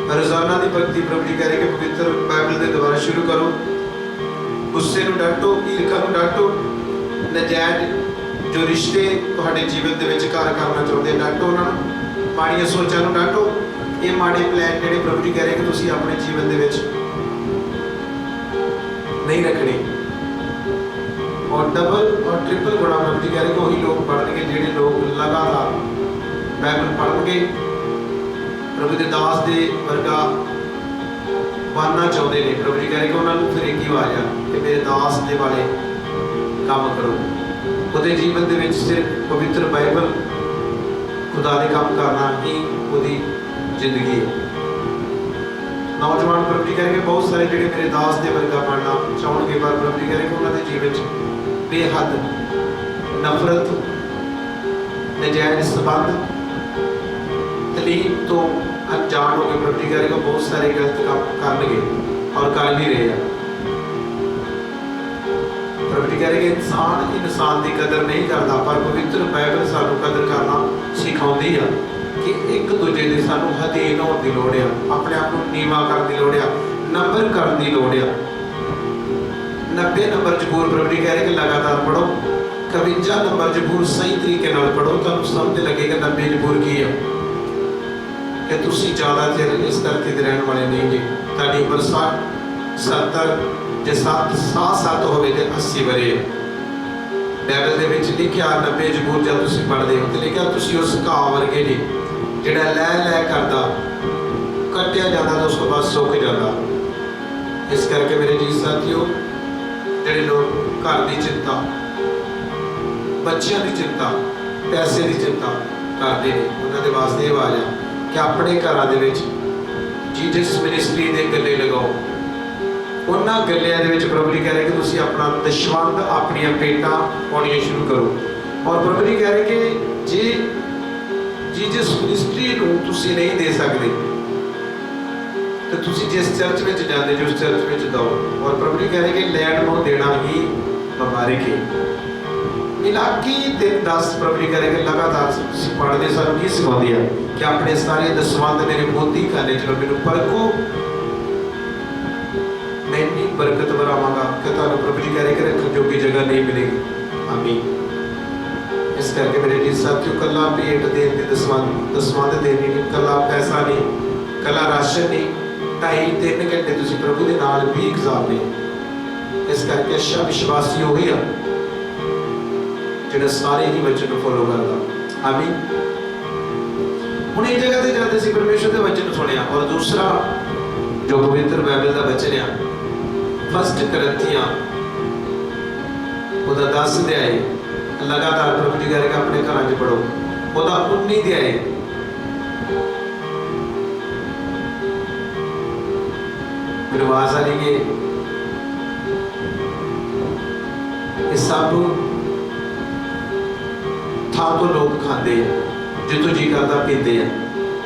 रोजाना की भक्ति प्रभु जी कह रहे कि पवित्र बाइबल के द्वारा शुरू करो। गुस्से को डांटो, ईर्खा को डांटो, नजायज जो रिश्ते तुहाडे जीवन के विच घर करना चाहते हैं डांटो, उन्होंने माड़ियां सोचां को डांटो। ये माड़े प्लान जिहड़े प्रभु जी कह रहे कि तुसीं अपने जीवन के विच नहीं रखने। और डबल और ट्रिपल गुणा प्रभु जी कह रहे कि वही लोग पढ़नगे जिहड़े लोग लगातार बाइबल पढ़नगे, प्रभु के दास के वर्गा बनना चाहते हैं। प्रभु जी कह रहे कि उन्होंने फिर एक ही आवाज आ कि मेरे दास के वाले काम करो। उहदे जीवन के विच सिर्फ पवित्र बाइबल खुदा के काम करना ही उहदी जिंदगी है। नौजवान प्रभु जी कह रहे कि बहुत सारे जिहड़े मेरे दास के वर्गा बनना चाहणगे, पर प्रभु जी कह रहे कि उन्होंने जीवन बेहद नफरत, नजायज संबंध, तलीम तो अनजान हो गए। प्रभु जी कह रहे बहुत सारे गलत काम करनगे और कर भी रहे हैं। प्रभु जी कह रहे इंसान की कदर नहीं करता, पर पवित्र बाइबल सानू कदर करना सिखाती है कि एक दूजे की सानू अधीन होने की लोड़ है, अपने आप को नीवा करने की लोड़ है, नंबर करने की लोड़ है। 90 नंबर जबूर प्रभु जी कह रहे कि लगातार पढ़ो, 51 नंबर जबूर सही तरीके नाल पढ़ो, तुहानू समझ लगेगा 90 जबूर की है कि तुसीं ज़्यादा चिर इस धरती ते रहने वाले नहीं जी। तुहाडी उम्र 60 70 जे 7 होवे ते 80 वरे। बाइबल दे विच लिखिया 90 जबूर जब तुसीं पढ़दे हो ते लिखिया तुसीं उस घाह वर्गे जी जिहड़ा लै करदा, कट्टिया जाता तो उसको बाद सुक जाता। इस करके मेरे जी साथियों, जिहड़े लोग घर की चिंता, बच्चों की चिंता, पैसे की चिंता करते हैं, उन्होंने वास्ते ये आवाज है कि अपने घरों के जीजस मिनिस्ट्री के गले लगाओ। उन्होंने गलियां दे प्रभु जी कह रहे कि तुसीं अपना दशवंध अपनी पेटा पाउणियां शुरू करो। और प्रभु जी कह रहे कि जे जीजस मिनिस्ट्री को तुसीं नहीं दे सकते तो तुसीं जिस चर्च में जाते जो उस चर्च में दो। और प्रभु जी कह रहे कि लैंड को देना ही मुबारक है। मिलाकी 3:10 प्रभु जी कह रहे कि लगातार पढ़ते सानू की सिखाती है कि अपने सारे दसवंध मेरे मोती खाने चलो, मैनू परखो, मैं इन्नी बरकत बनावांगा कि तुहानू प्रभु जी कह रहे कि रखने जोगी जगह नहीं मिलेगी। आमीन। इस करके मेरे जी साथियों, कला भेंट देने की दसवंध देनी नहीं, कला पैसा नहीं, कला राशन नहीं, 2.5-3 घंटे तुसीं प्रभु के नाल भी गुजारने। इस करके अच्छा विश्वासी हो गया जिहड़ा सारे ही वचन को फॉलो करता। आमीन। हुण इस जगह ते जाते सी परमेश्वर के वचन सुनिया। और दूसरा जो पवित्र बाइबल का वचन है 1 कुरिन्थियां 10 अध्याय, लगातार प्रभु जी कह रहे अपने घर च पढ़ो, 19 अध्याय। मेरे आवाज आ रही है? ये सब थां तो लोग खाते हैं, जितों जी करता पीते हैं,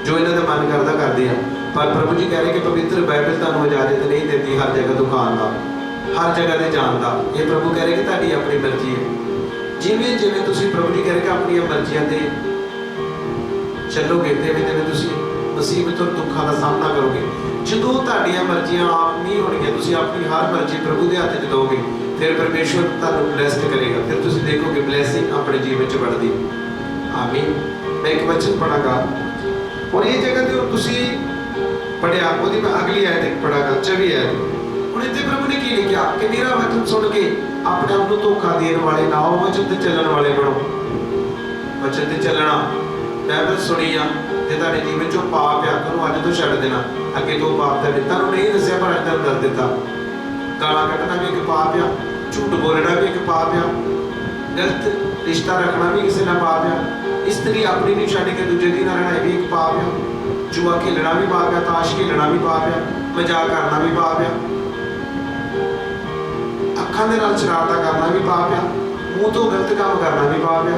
जो इन्हों का मन करता करते हैं। पर प्रभु जी कह रहे कि पवित्र बाइबल तुहानू इजाजत नहीं देती हर जगह तो खाण का, हर जगह से जान का। ये प्रभु कह रहे कि तुहाडी अपनी मर्जी है। जिमें जिमें तुसीं प्रभु जी कह रहे कि अपनी मर्जियां दे चलोगे, तिवें तिवें तुसीं मुसीबत और दुखों का सामना करोगे। जो तुहाडियां मर्जियां आप नहीं होणगियां, तुसीं अपनी हर मर्जी प्रभु के हाथ च दोगे, फिर परमेश्वर तुहानू ब्लैस्ड करेगा। फिर तुसीं देखोगे ब्लैसिंग अपने जीवन च बढ़दी। आमीन। मैं एक वचन पढ़ागा और ये जगह ते तुसीं पढ़िया, ओदी मैं अगली आयत एक पढ़ागा, 24 आयत। हुण इत्थे प्रभु ने की लिखिया कि मेरा वचन सुन के अपने आप को धोखा देने वाले ना हो, वचन ते चलण वाले बनो। वचन ते चलना, बाइबल सुनी आ, जे तुहाडे जीवन चों पाप आ तो अज तो छड्ड देना। अगे तो पाप दा तुहानू नहीं दस्सिया पर अज तक दस दिता। गालां कड्ढना भी एक पाप आ, झूठ बोलना भी एक पाप आ, गलत रिश्ता रखना भी किसी नाल पाप आ, स्त्री अपनी नहीं छड्ड के दूजे दी नाल रहना भी एक पाप आ, जुआ खेलना भी पाप आ, ताश खेलना भी पाप आ, मजाक करना भी पाप आ, अखां दे नाल शरारतां करना भी पाप आ, मूँह तो गलत काम करना भी पाप आ,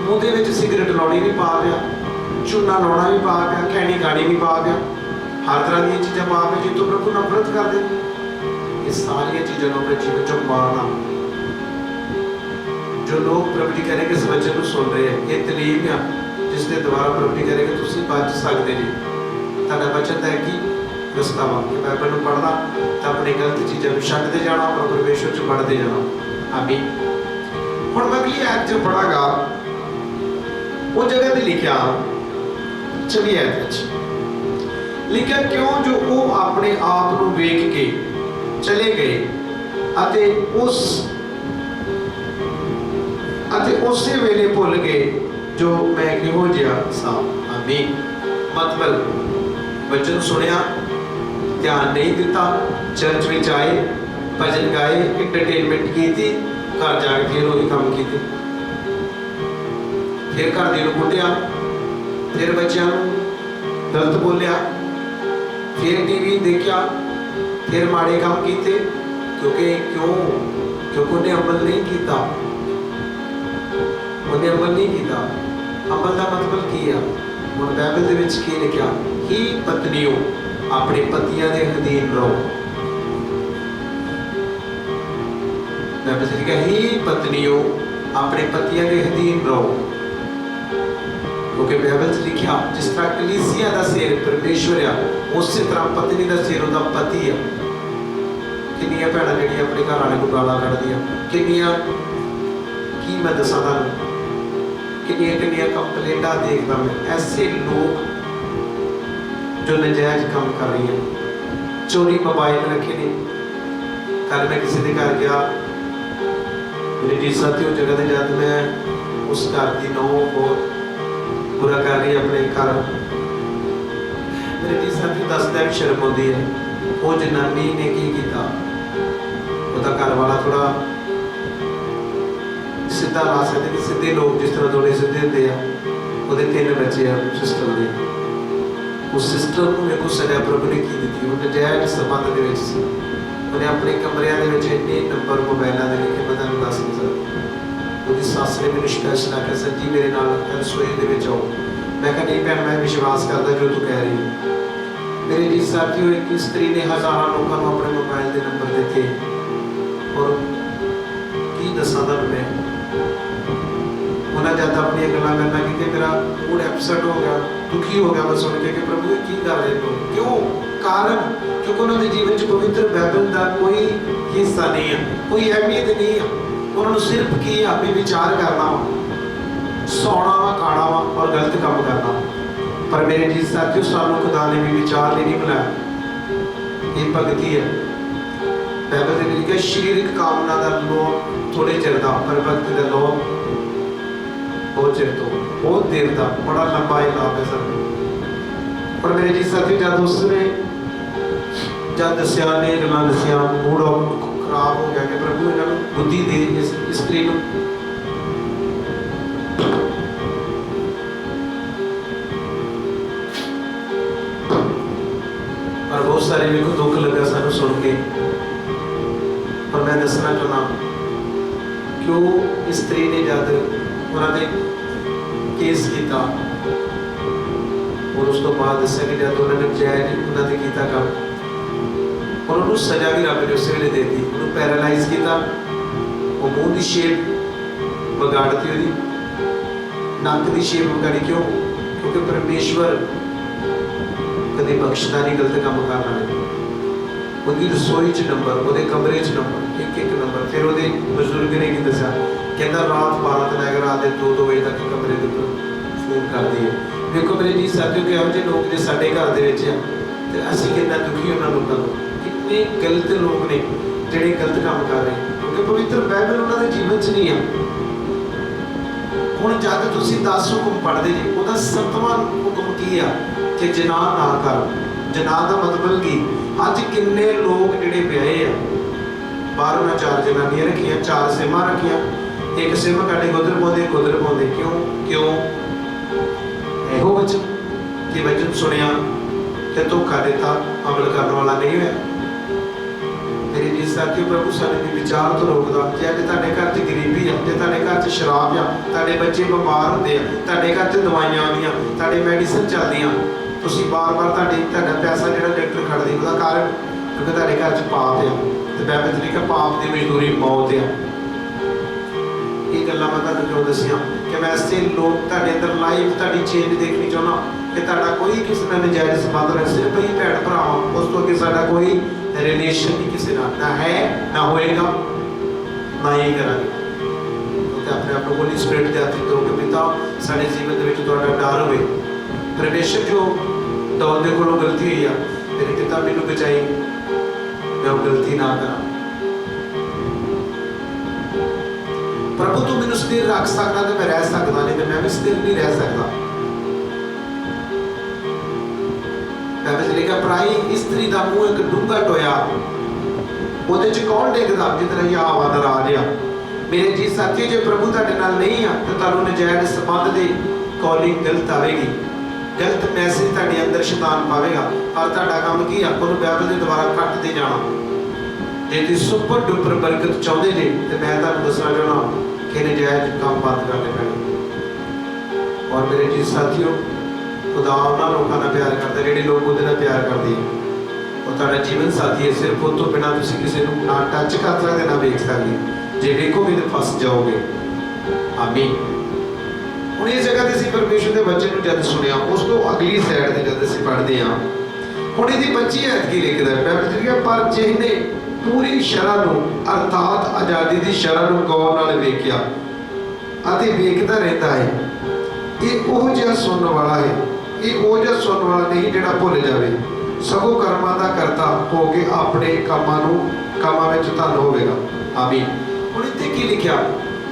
मूँह दे विच सिगरट लाउणी भी पाप आ, चूना लाउणा भी पाप आ, खैनी खानी भी पाप आ। हर तरह दी चीज़ां पाप है जिस तो प्रभु नफरत करदे। ये सारियां चीज़ां नूं अपने जीवन चों मारना। जो लोग प्रभु जी कह रहे कि इस वचन को सुन रहे हैं, ये तलीम आ जिसके द्वारा प्रभु जी कह रहे कि तुसीं बच सकते जी। तुहाडा वचन है कि रस्ता वा कि बाइबल को पढ़ना तो अपनी गलत चीज़ों को छड्डते जाना और परमेश्वर च बढ़ते जाना। आमीन। हुण मैं अगली आयत जो पढ़ागा वो जगह ते लिखिया 24 आयत लिखिया, क्यों जो वो अपने आप को वेख के चले गए अते उसे वेले भुल गए जो मैं किहो जिहा सा। आमीन। मतलब वचन सुनिया, ध्यान नहीं दिता, चर्च में आए, भजन गाए, एंटरटेनमेंट की थी, घर जाके फिर वही काम किए, फिर घर दे कुटिया, फिर बच्चों गलत बोलिया, फिर टीवी देखा, फिर माड़े काम किए। क्योंकि उन्हें अमल नहीं किया। उन्हें अमल नहीं किया। अमल का मतलब की है? हुण बाइबल दे विच की लिखिया, ही पत्नियों अपने पतियों के अधीन रहो। बाइबल से लिखिया, ही पत्नियों अपने पतियों के अधीन रहो। क्योंकि बाइबल से लिखिया जिस तरह कलीसिया का सिर परमेश्वर आ, उस तरह पत्नी का सिर उसका पति है। किन्नियां भैणां जिहड़ियां अपने घर वाले को गालां कढदियां, किन्नियां की मैं दसां तुहानूं, किन्नियां कंप्लेंटां देखदा मैं। ऐसे लोग जो नजायज काम कर रही हैं, चोरी मोबाइल रखे ने। कल मैं किसी के घर गया, मेरे जी साथी उस जगह से जब मैं उस घर की नौ बहुत बुरा कर रही अपने घर, मेरे जी साथी दसदा भी शर्म आती है। वो जनानी ने की किया, उसका घर वाला थोड़ा सीधा ला सकते कि सीधे लोग जिस तरह थोड़े सीधे होते हैं, वो 3 बच्चे हैं सिस्टर के। उस सिस्टर को मेरे को सजा प्रभु ने की दी। वो नजायज संबंध के विच सी। उन्हें अपने कमरिया के विच इन्ने नंबर मोबाइलों के लिखे, मैं तुहानूं दस नहीं सकदा। उसकी सस ने मैंने स्पेशल आख्या, सर जी मेरे नाल रसोई दे विच आओ। मैं कहा नहीं भैन, मैं विश्वास करता जो तू कह रही है। मेरे जी साथियों, एक स्त्री ने हज़ारों लोगों को अपने मोबाइल के नंबर दिए और की दसा तुहानूं मैं उन्हें जब अपनी गल्लां करना कि मेरा मूड अपसेट हो गया, दुखी हो गया मैं सुन के कि प्रभु ये की कर रहे लोग, क्यों? कारण क्योंकि उन्होंने जीवन च पवित्र बाइबल का कोई हिस्सा नहीं है, कोई अहमियत नहीं है। उन्होंने सिर्फ की आपे विचार करना वा, सौना वा, खाना वा और गलत काम करना। पर मेरे जी साथियों, सानू खुदा ने भी विचार नहीं बुलाया। ये भगती है। बाइबल दे लिखिया शरीरक कामना का लोभ थोड़े चिर दा, पर भगती का लोभ बहुत चिर तो, बहुत देर का, बड़ा लंबा इलाप है सर। पर मेरे जी साथी जब उसने जब दसिया ने गल्लां दसिया, मूड खराब हो गया कि प्रभु इन्होंने बुद्धि दे इस स्त्री को। पर बहुत सारे सारे मेरे को दुख लगा सानू सुन के, पर मैं दसना चाहना कि वो स्त्री ने जब उन्होंने केस किया और उस तो बाद दसा कि जब उन्होंने जायज उन्होंने किया काम और उन्होंने सजा भी रब ने उस वेले दे दी, उन्होंने पैरालाइज किया, वो मुँह की शेप बिगाड़ती, वो नक की शेप बिगाड़ी। क्यों? क्योंकि परमेश्वर कभी बख्शता नहीं गलत काम करना नहीं। उसकी रसोई च नंबर, वो कमरे च नंबर, एक एक नंबर। फिर वो बजुर्ग ने की दसा, कहता रात 12 तो लैकर रात 2-2 बजे तक कमरे के उपर फोन कर दिए। देखो मेरे जी साथियों कि जो लोग जो साढ़े घर के असी कितना दुखी उन्होंने लोगों को, कितने गलत लोग ने जोड़े गलत काम कर रहे हैं, क्योंकि पवित्र बाइबल उन्होंने जीवन च नहीं है। हुण जब तुसीं 10 हुक्म पढ़ते जी, उसका 7वां हुक्म की है कि जना ना कर। जना का मतलब की अज किन्ने लोग जिहड़े ब्याहे आ, बाहर मैं 4 जनानियां रखियां, 4 सिमां रखियां, एक सिम कटे उधर पाते उधर पाते। क्यों? क्यों? एहो वचन कि वचन सुनिया ते धोखा दिता, अमल करने वाला नहीं है। मेरे जी साथियों, प्रभु सानू विचार तो रोकदा। जे अज तुहाडे घर च गरीबी है, जे तुहाडे घर च शराब आ, तुहाडे बच्चे बीमार होंदे आ, तुहाडे घर च दवाइयां आउंदियां, तुहाडे मैडिसिन चलदियां, तुसीं बार-बार तुहाडा पैसा जिहड़ा डॉक्टर खड़दी, उसदा कारण क्योंकि तुहाडे घर च पाप आ ते बाइबल च लिखिआ पाप दी मजदूरी मौत आ। ये गल्लां मैं तुहानूं क्यों दसियां कि मैं ऐसे लोग तुहाडे अंदर लाइफ तुहाडी चेंज देखनी चाहुंदा कि तुहाडा कोई किसी नाल नजायज़ संबंध नहीं, सिर्फ ही भैन भरा, उस तो अगे साडा कोई रिलेशन नहीं किसी नाल, ना है ना होएगा, ना ही करांगे। क्योंकि अपने आप को होली स्पिरिट दे हत्थ करो कि पिता साडे जीवन दे विच तुहाडा डर होवे। परमेश्वर जो दौर दे कोलों गलती हुई है, मेरे पिता मैनूं बचाई, मैं वो गलती ना करा। प्रभु तू मैनूं स्थिर रख सकदा ते मैं रह सकदा, नहीं तो मैं भी स्थिर नहीं रह सकदा। बाइबल च लिखा पराई स्त्री दा मुंह एक डूंगा टोया, ਉਹਦੇ ਚ कौन डिगदा जितना यहोवा नाराज आ। मेरे जी साथी, जो प्रभु तुहाडे नाल नहीं आ तो तुहानूं नजायज़ संबंध दी कॉलिंग गलत आवेगी, गलत मैसेज तुहाडे अंदर शैतान पावेगा। पर तुहाडा काम की आ, ਉਹਨੂੰ बाइबल ਦੇ ਦੁਆਰਾ ਕੱਟਦੇ ਜਾਣਾ। जे तुसीं सुपर डुपर बरकत चाहुंदे जे ते मैं तुहानूं दसना चाहुंदा कि नजायज़ काम बंद करने पैणे। और मेरे जी साथियों, खुदा उन्हां लोकां नाल प्यार करदा जिहड़े लोग ਉਹਦੇ ਨਾਲ प्यार करदे आ। और तुहाडा जीवन साथी है, सिर्फ उस तो बिना तुसीं किसी नूं ना टच कर सकदे ना वेख सकदे। जे वेखोगे तो फस जाओगे। आमीन। हुण इस जगह ते असीं परमेश्वर दे वचन नूं जद सुनिया, उस तो अगली साइड ते जद असीं पढ़दे हां, हुण इहदी 25 आयत की लिखदा है, बाइबल च पर जिहने पूरी शरह नूं अर्थात आज़ादी दी शरह नूं गौर नाल वेखिया अते वेखदा रहिंदा है, ਇਹ ਉਹ ਜਿਹਾ ਸੁਣਨ ਵਾਲਾ ਹੈ, ਇਹ ਉਹ ਜਿਹਾ ਸੁਣਨ ਵਾਲਾ ਨਹੀਂ ਜਿਹੜਾ ਭੁੱਲ ਜਾਵੇ, ਸਗੋਂ ਕਰਮਾਂ ਦਾ ਕਰਤਾ ਹੋ ਕੇ ਆਪਣੇ ਕੰਮਾਂ ਵਿੱਚ ਧਨ ਹੋਵੇਗਾ। ਆਮੀਨ। ਹੁਣ ਇੱਥੇ ਕੀ ਲਿਖਿਆ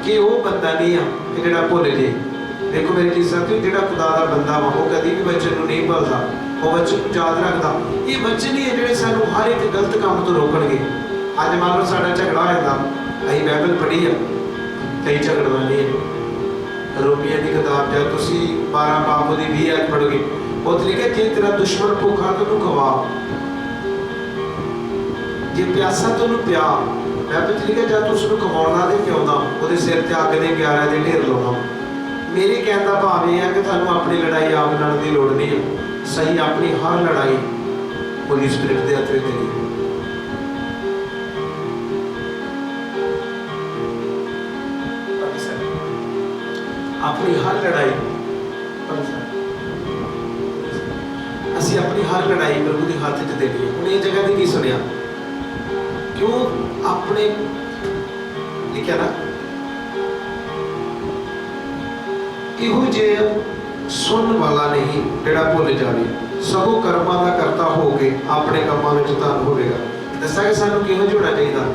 ਕਿ ਉਹ ਬੰਦਾ ਨਹੀਂ ਆ ਕਿ ਜਿਹੜਾ ਭੁੱਲ ਜੇ। ਦੇਖੋ ਮੇਰੇ ਜੀ ਸਾਥੀਓ, ਜਿਹੜਾ ਖੁਦਾ ਦਾ ਬੰਦਾ ਵਾ ਉਹ ਕਦੀ ਵੀ ਬੱਚੇ ਨੂੰ ਨਹੀਂ ਭੁੱਲਦਾ, ਉਹ ਬੱਚੇ ਨੂੰ ਯਾਦ ਰੱਖਦਾ। ਇਹ ਬੱਚੇ ਨਹੀਂ ਹੈ ਜਿਹੜੇ ਸਾਨੂੰ ਹਰ ਇੱਕ ਗਲਤ ਕੰਮ ਤੋਂ ਰੋਕਣਗੇ। ਅੱਜ ਮੰਨ ਲਓ ਸਾਡਾ ਝਗੜਾ ਹੋ ਜਾਂਦਾ, ਅਸੀਂ ਬਾਈਬਲ ਪੜ੍ਹੀ ਆ, ਕਈ ਝਗੜਨਾ ਨਹੀਂ ਹੈ। रोमिया की किताब जब तुसी 12 बाबू की 20 आयत पढ़ोगे, उत्थे लिखा जे तेरा दुश्मन भूखा तो खवा, जे प्यासा तो पिया। बाइबल च लिखा जब तू उसनूं खवाउणा ते पिआउंदा, ਉਹਦੇ सिर ते अग दे 11 ਦੇ ढेर लाउणा। मेरे कहण दा भाव ਇਹ ਹੈ कि ਤੁਹਾਨੂੰ अपनी लड़ाई आप लड़न की लोड़ नहीं है। सही अपनी हर लड़ाई होली स्पिरिट दे हत्थ विच देनी। अपनी हर लड़ाई असी अपनी हर लड़ाई प्रभु के हाथ च देनी है। हुण इस जगह ते की सुनिया, क्यों अपने लिखिया ना, इहो जिहा सुनन वाला नहीं जिहड़ा भुल जावे, सगों कर्मां दा करता हो के अपने कामां विच धन होवेगा। दस्सां कि सानूं किहो जिहा होना चाहिदा,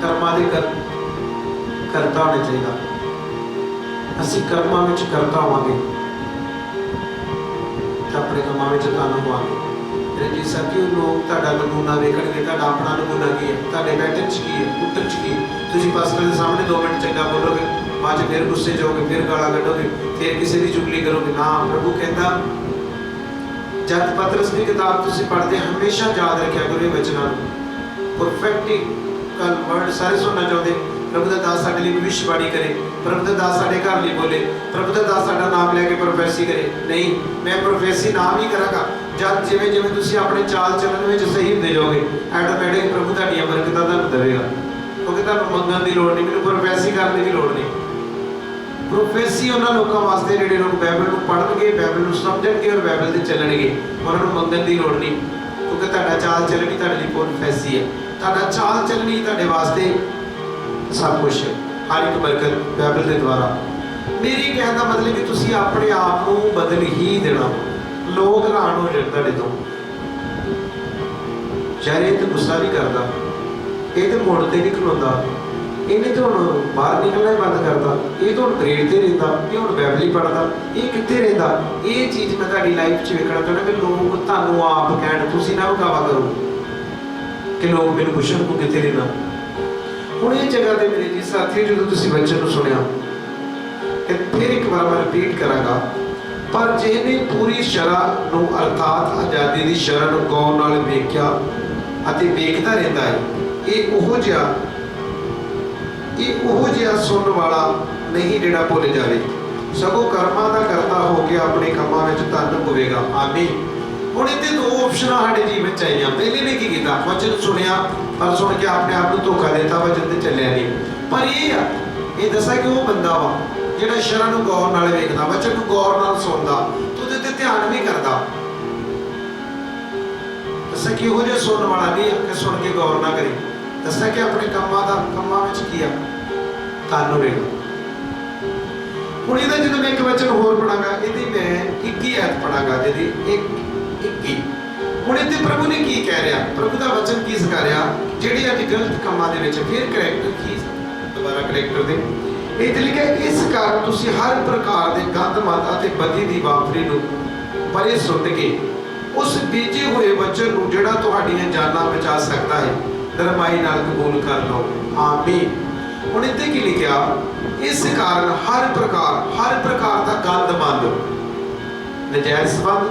कर्मां दे करता होना चाहिदा। असी कर्मां विच करता होवांगे तां अपने कामां विच धन होवांगे। मेरे जी साथियों, लोग तुहाडा नमूना वेखणगे, तुहाडा अपना नमूना की है, तुहाडे बैठण च की है, उठण च की है। तुसीं पास्टर दे सामने 2 मिनट चंगा बोलोगे, बाद फिर गुस्से जाओगे, फिर गालां कढोगे, फिर किसी की चुगली करोगे। ना, प्रभु कहता जब पतरस की किताब तुसीं पढ़दे हमेशा याद रखिया करो ये वचनां नूं। प्रोफेटिकल वर्ड सारे सुनना चाहते, प्रभु दा दास साडे लई भविष्यवाणी करे, प्रभु दा दास साडे घर लई बोले, प्रभु दा दास साडा नाम लैके प्रोफेसी करे। नहीं, मैं प्रोफेसी नाम ही करांगा जब जिवें जिवें तुसीं अपने चाल चलन विच सही हुंदे जाओगे, ऑटोमैटिक प्रभु तुहाडीआं बरकतां तुहानूं देवेगा। क्योंकि तुहानूं मंगण दी लोड़ नहीं, मैनूं प्रोफेसी करने की लोड़ नहीं। प्रोफेसी उन्हां लोकां वास्ते जिहड़े लोग बाइबल नूं पढ़नगे, बाइबल नूं समझणगे और बाइबल ते चलणगे, उन्हां नूं मंगण दी लोड़ नहीं। क्योंकि तुहाडा चाल चलनी तुहाडे लई प्रोफेसी है, तुहाडा चाल चलनी तुहाडे वास्ते सब कुछ है, हर एक बरकत बाइबल के द्वारा। मेरी कहने का मतलब कि तुसीं अपने आप को बदल ही देना। लोग हैरान हो जाते तुहाडे तो, यार ये तो गुस्सा नहीं करता, ये तो मुड़ ते नहीं खलोंदा, इन्हें तो हुण बाहर निकलना ही बंद करता, ये तो हुण परेड ते रहिंदा, ये हुण बाइबल ही पढ़दा, ये कित्थे रहिंदा। ये चीज़ मैं तुहाडी लाइफ च वेखना चाहुंदा कि लोग तुहानूं आप कहण, तुसीं ना विखावा करो कि लोग मैनूं पुछण तूं कित्थे रहिंदा। हुण इस जगह ते मेरे जी साथी जो तुसीं वचन नूं सुणिया कि फिर एक बार मैं रिपीट करांगा, पर जिहने पूरी शरह नूं अर्थात आज़ादी दी शरह नूं गौर नाल वेखिया अते वेखदा रहिंदा है, ये ओहो जिहा सुनन वाला नहीं जिहड़ा भुल जावे, सगों कर्मां दा करता हो के अपने कामां विच धन होवेगा। आमीन। हुण इत्थे दो ऑप्शन साडे जीवन च आईयां। पहले ने की कीता, वचन सुनिया पर सुन के अपने आप नूं धोखा देता, वचन ते चलिया नहीं। पर ये दसा कि वो बंदा वा जिहड़ा शरह नूं गौर नाल वेखदा, वचन नूं गौर नाल सुणदा, तो उहदे ते ध्यान भी करदा। दसा कि ओहो जिहा सुनन वाला नहीं कि सुन के गौर ना करी। दसा कि अपने कामां विच की आ धन होवेगा। हुण इहदा जदों मैं एक वचन होर पढ़ांगा, इहदी मैं 21 आयत पढ़ांगा, जिहदी 21। हुण इत्थे प्रभु ने की कह रहा, प्रभु दा वचन की सिखा रहा, जिहड़े अज गलत कामां दे विच फिर करैक्टर की दोबारा करैक्टर दे इत्थे लिखिआ, इस कारण तुसीं हर प्रकार दे गंद मंद अते बदी दी वापरी नूं परे सुੱਟ के उस बीजे हुए वचन नूं जिहड़ा तुहाडीआं जानां बचा सकदा है नरमाई नाल कबूल कर लो। आमीन। हुण इत्थे की लिखिआ, इस कारण हर प्रकार दा गंद मंद, नजायज संबंध,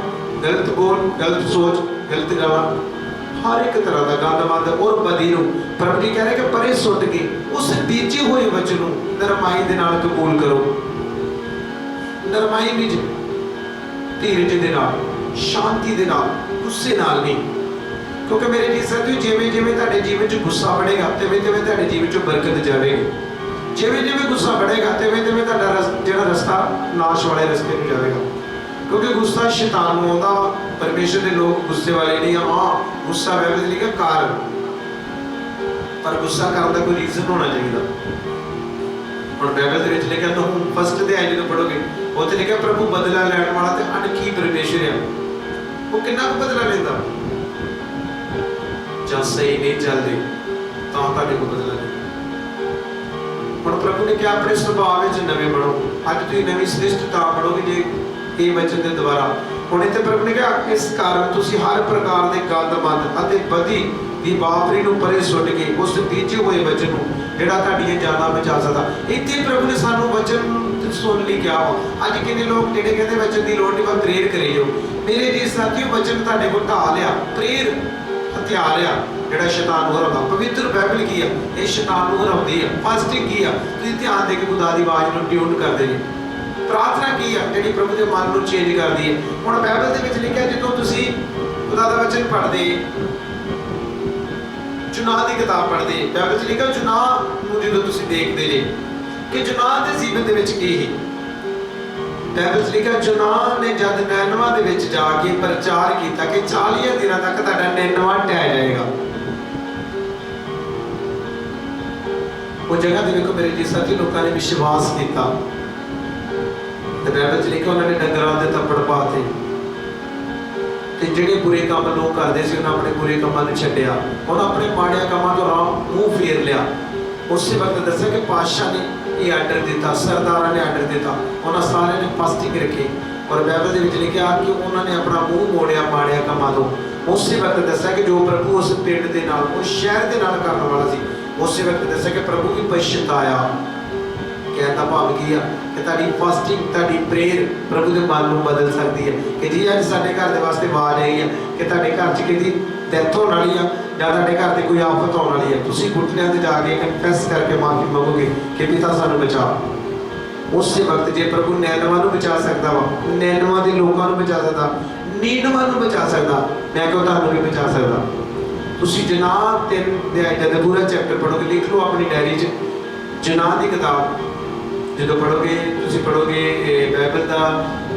गलत बोल, गलत सोच, गलत गल्लां, हर एक तरह का गंद मंद और बदी नूं प्रभु जी कह रहे कि परे सुੱਟ के उस बीजे हुए वचन नूं नरमाई दे नाल कबूल करो। नरमाई विच धीरज दे नाल, शांति दे नाल, गुस्से नाल नहीं। क्योंकि मेरे जी साथियों, जिवें जिवें तुहाडे जीवन च गुस्सा बढ़ेगा तिवें तिवें तुहाडे जीवन च बरकत जावेगी। जिवें जिवें गुस्सा बढ़ेगा तिवें तिवें तुहाडा जिहड़ा रस्ता नाश वाले रस्ते नूं जावेगा। क्योंकि गुस्सा शैतान नूं आउंदा, परमेश्वर दे लोग गुस्से वाले नहीं। हाँ, गुस्सा बाइबल लिखिआ कारण, पर गुस्सा करन दा कोई रीजन होना चाहिए। हुण बाइबल दे विच लिखिआ, तुम फर्स्ट अध्याय जो पढ़ोगे उत्थे लिखिआ, प्रभु बदला लैण वाला ते अनकी परमेश्वर है। वो किन्ना कुछ बदला लैंदा, जब सही नहीं चलते तो तुहाडे कोल बदला नहीं। हुण प्रभु ने कहा अपने सुभाव विच नवें बणो। अज तुसीं नवीं सृष्टता पढ़ोगे जे ये वचन के द्वारा। हुण इत्थे प्रभु ने कहा, इस कारण तुसीं हर प्रकार दे गंद मंद अते बदी दी वापरी नूं परे सुੱਟ के उस बीजे हुए वचन नूं जिहड़ा तुहाडीआं जानां बचा सकदा। इत्थे प्रभु ने सानूं वचन सुन लई कहा वा। अज किन्ने लोग जिहड़े कहंदे वचन दी लोड़ नहीं, पर प्रेयर करी जाओ। मेरे जी साथियों, वचन तुहाडे कोल ढाल आ, प्रेयर हथियार आ जिहड़ा शैतान नूं हराउंदा। पवित्र बाइबल की आ, ये शैतान नूं हराउंदी आ। फास्टिंग की आ, तुसीं ध्यान दे के खुदा दी आवाज़ नूं ट्यून करदे जे। प्रार्थना की आ, जिहड़ी प्रभु दे मन नूं चेंज करदी है। हुण बाइबल दे विच लिखिआ, जदों तुसीं खुदा दा वचन पढ़दे, चुनाव की किताब पढ़दे, बाइबल च लिखिआ चुनाव नूं जदों तुसीं देखदे जे कि चुनाव दे जीवन दे विच की ही। बाइबल च लिखिआ, चुनाव ने जद नैनवा दे विच जाके प्रचार किया कि 40 दिनां तक तुहाडा नैनवा ढह जाएगा। वो जगह ते देखो मेरे जी साथी, लोगों ने विश्वास किया। बाइबल च लिखिआ, उन्होंने डंगरां दे थप्पड़ पाते ते जिहड़े बुरे काम लोग करते सी उन्होंने अपने बुरे कामां नूं छड्डिया, उन्होंने अपने माड़े कामां तो मुँह फेर लिया। उस वक्त दस्सिआ कि पातशाह ने ये आर्डर दिता, सरदारां ने आर्डर दिता, उन्होंने सारे ने फास्टिंग रखी। और बाइबल दे विच लिखिआ कि उन्होंने अपना मुँह मोड़िया माड़े कामां तो। उस वक्त दस्सिआ कि जो प्रभु उस पिंड दे नाल, उस शहर दे नाल करन वाला सी, उस वक्त दस्सिआ कि प्रभु भी पछताया। कहण दा भाव की आ, कि तुहाडी फास्टिंग तुहाडी प्रेयर प्रभु के मन को बदल सकती है कि जी अज साडे घर के वास्ते आवाज़ आई है कि तुहाडे घर च किसी डेथ होने वाली है या तुहाडे घर से कोई आफत आने वाली है, तुसीं घुटनियां ते जाके कन्फैस करके माफ़ी मंगोगे कि पिता सानू बचा। उस वक्त जे प्रभु नैनवा नूं बचा सकता वा, नैनवा के लोगों को बचा सकता, नीनवा नूं बचा सकता, मैं क्यों तुहानूं नहीं बचा सकता। तुसीं जनाह 3 अध्याय का पूरा चैप्टर पढ़ोगे, लिख लो अपनी डायरी च जनाह की किताब जो पढ़ोगे, तुसीं पढ़ोगे बाइबल का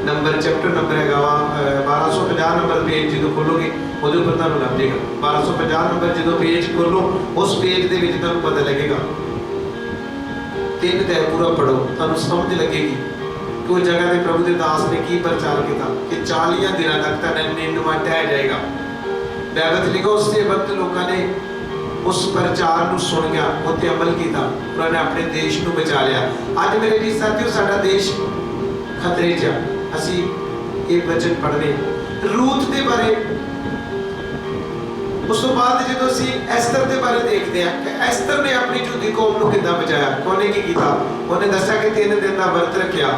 नंबर चैप्टर नंबर है 1250 नंबर पेज जो खोलोगे वो ऊपर तुहानूं लग जाएगा। 1250 नंबर जो पेज खोलो उस पेज के तुहानूं पता लगेगा। 3 अध्याय पूरा पढ़ो, तुहानूं समझ लगेगी कि उस जगह पे प्रभु के दास ने की प्रचार किया कि 40 दिनों तक तुहाडा निन्नवा ढह जाएगा। बाइबल लिखो उस वक्त लोगों ने उस प्रचार को सुन गया, उत्ते अमल किया, उन्होंने अपने देश को बचा लिया। अज मेरे जी साथियों साडा देश खतरे च आ। असीं एक वचन पढ़ने रूत के बारे, उस तो बाद जो असीं एस्तर के बारे देखते हैं कि एस्तर ने अपनी यहूदी कौम को किद्दां बचाया। उन्हें की किया, उन्हें दस्या कि 3 दिन का व्रत रखा।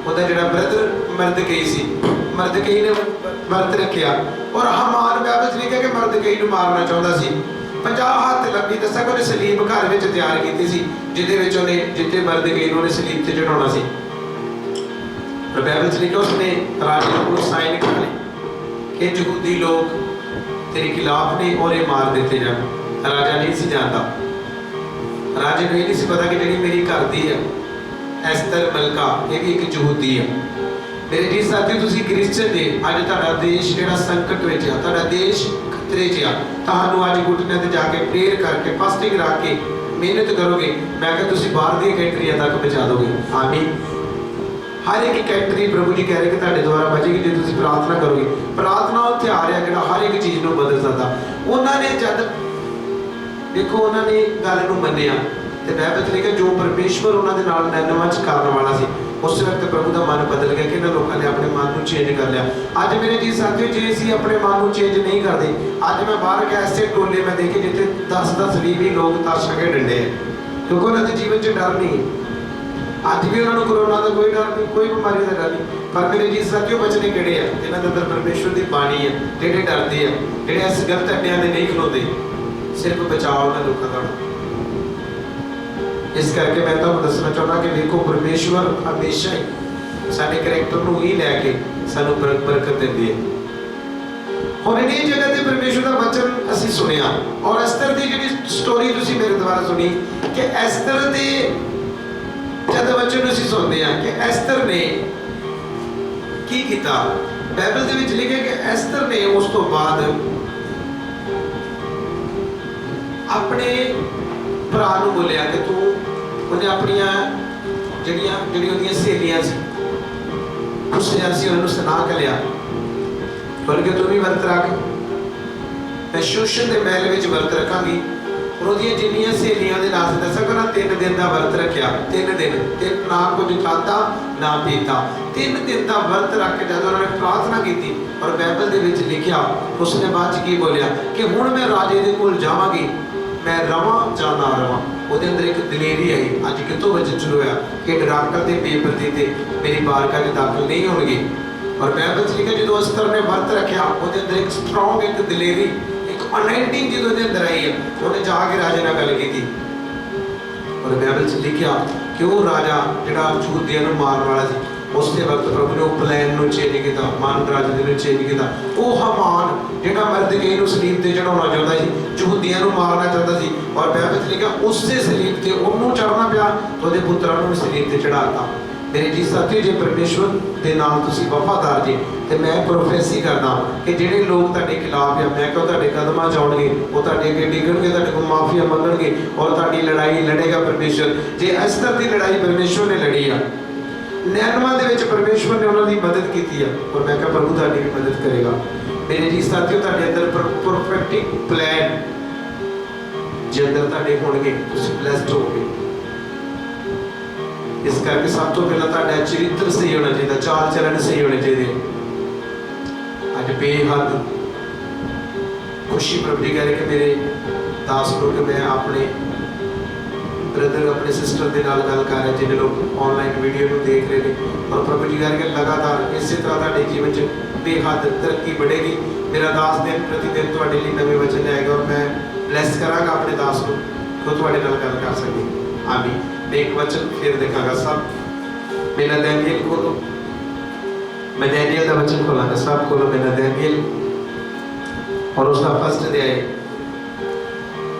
उहदा जिहड़ा ब्रदर मरदकई सी, मरदकई ने व्रत रखा और हमान बाइबल लिखा कि मरदकई नूं मारना चाहुंदा सी। 50 हाथ लंबी दस्या कि उन्हें सलीब घर में तैयार की सी, जिहदे उन्हें जिथे मरदकई नूं उन्हें सलीब ते चढ़ाउणा सी। और बाइबल लिखा उसने राजे को साइन कर ली कि यहूदी लोग तेरे खिलाफ ने और ये मार देते जान। राजा नहीं सी जानता, राजे को ये नहीं सी पता कि जी मेरी घर दी है एस्तर मलका ये भी एक यहूदी है। मेरे जी साथी तुसीं क्रिश्चियन जे, अज तुहाडा देश जिहड़ा संकट विच आ, तुहाडा देश खतरे च आ, तुहानूं अज घुटने ते जाके प्रेयर करके फास्टिंग रख के मेहनत करोगे, मैं कह तुसीं बाहर दी कंट्रियां तक बचा दोगे। आमीन। हर एक कंट्री प्रभु जी कह रहे कि तुहाडे द्वारा बचेगी जो तुसीं प्रार्थना करोगे। प्रार्थना उत्थे आ रहा जिहड़ा हर एक चीज़ नूं बदल सकदा। उन्होंने जद देखो उन्होंने गल नूं मन्निया ते बाइबल लिखा जो परमेश्वर उन्होंने नाल नैनवा च करन वाला सी, उस वक्त प्रभु का मन बदल गया कि इन्होंने लोगों ने अपने मन को चेंज कर लिया। अज मेरे जी साथियों जे असीं अपने मन को चेंज नहीं करते, अज मैं बाहर गया ऐसे टोले में देखे जिथे 10-10 20 लोग ताशा के डंडे हैं, क्योंकि उन्होंने जीवन च डर नहीं है। अज भी उन्होंने कोरोना का कोई डर नहीं, कोई बीमारी का डर नहीं। पर मेरे जी साथियों बचने किहड़े आ जिन्हां दे अंदर परमेश्वर की बाणी है, जिहड़े डरदे आ, जिहड़े इस गलत अड्डियां दे नहीं खलोते, सिर्फ बचाव उन्हां लोकां दा। इस करके मैं तुहानूं दसना चाहुंदा कि देखो परमेश्वर हमेशा ही साडे करैक्टर नूं ही लैके सानूं बरकत दिंदी है। हुण इन्हीं जगह ते परमेश्वर का वचन असीं सुनिया और एस्तर दी जिहड़ी स्टोरी तुसीं मेरे द्वारा सुनी कि एस्तर दे जब वचन असीं सुनते हैं कि एस्तर ने की किया, बाइबल दे विच लिखिआ कि एस्तर ने उस तो बाद अपने भरा नूं बोलिया कि तू उन्हें अपनिया जिहड़ियां उहदियां सहेलियां सी उस सी उन्होंने सुना के लिया बोल के तू भी व्रत रख, मैं शूशन के महल में व्रत रखांगी। और उहदियां जिन्नियां सहेलियां दे नाम दस्सां कि 3 दिन का व्रत रखा, 3 दिन ना कुछ खाता ना पीता, 3 दिन का व्रत रख के जब उन्होंने प्रार्थना की और बाइबल दे विच लिखिआ उसने बाद की बोलिया कि हुण मैं राजे दे कोल जावांगी, मैं रवां जां ना रवां। ਉਹਦੇ अंदर एक दलेरी आई, अज कितों वचन शुरू होया कि डराकर ते बेपरती ते मेरी बारगाह में दाखिल नहीं होणगे। और बाइबल च लिखिआ जो एस्तर ने व्रत रखा ਉਹਦੇ अंदर एक स्ट्रोंग एक दलेरी एक अनॉइंटिंग जो ਉਹਦੇ अंदर आई है, उन्हें जाके राजे नाल गल की। और बाइबल च लिखिआ कि वो राजा जिहड़ा यहूदियां नूं मारन वाला सी उस वक्त प्रभु ने प्लान नूं चेंज किया, मन राजे ने चेंज किया। वो हमान जिहड़ा मरदकई नूं सलीब ते चढ़ाउणा चाहुंदा सी, यहूदियां नूं मारना चाहुंदा सी, और बाइबल च लिखिआ उससे सलीब ते उहनूं चढ़ना पिया तो उहदे पुत्रां नूं सलीब ते चढ़ाता। मेरे जी साथियों जे परमेश्वर के नाम तुसीं वफादार जी तो मैं प्रोफेसी करदा कि जिहड़े लोग तुहाडे खिलाफ है मैं कहो तुहाडे कदमां च आउणगे, वो तुहाडे अगे डिगणगे, तुहाडे कोल माफिया मंगणगे और तुहाडी लड़ाई लड़ेगा परमेश्वर। जे एस्तर दी लड़ाई परमेश्वर ने लड़ी आ, नैनवा दे विच परमेश्वर ने उन्होंने मदद की है और मैं कहा प्रभु तुहाडी भी मदद करेगा। मेरे जी साथियों तुहाडे अंदर परफेक्ट प्लान जे अंदर तुहाडे होणगे, तुसीं ब्लेस्ड होवोगे। इस करके सब तो पहला तुहाडा चरित्र सही होना चाहिए, चाल चलन सही होने चाहिए। अज बेहद खुशी प्रभु जी कह रहे कि मेरे दास लोग मैं अपने ब्रदर अपने सिस्टर के नाल गल कर रहे, जिन्हें लोग ऑनलाइन वीडियो को देख रहे हैं, और प्रभु जी करके लगातार इस तरह ਤੁਹਾਡੇ जीवन च बेहद तरक्की बढ़ेगी। मेरा दास दिन प्रतिदिन ਤੁਹਾਡੇ ਲਈ नवे वचन आएगा, और मैं ब्लैस करांगा अपने दास को तो ਤੁਹਾਡੇ ਨਾਲ ਗੱਲ कर सके। आमीन। मैं एक वचन फिर दिखागा, सब मेरा दानियल खोलो, मैं दानियल का वचन खोलांगा, सब खोलो मेरा दानियल, और उसका फर्स्ट अध्याय।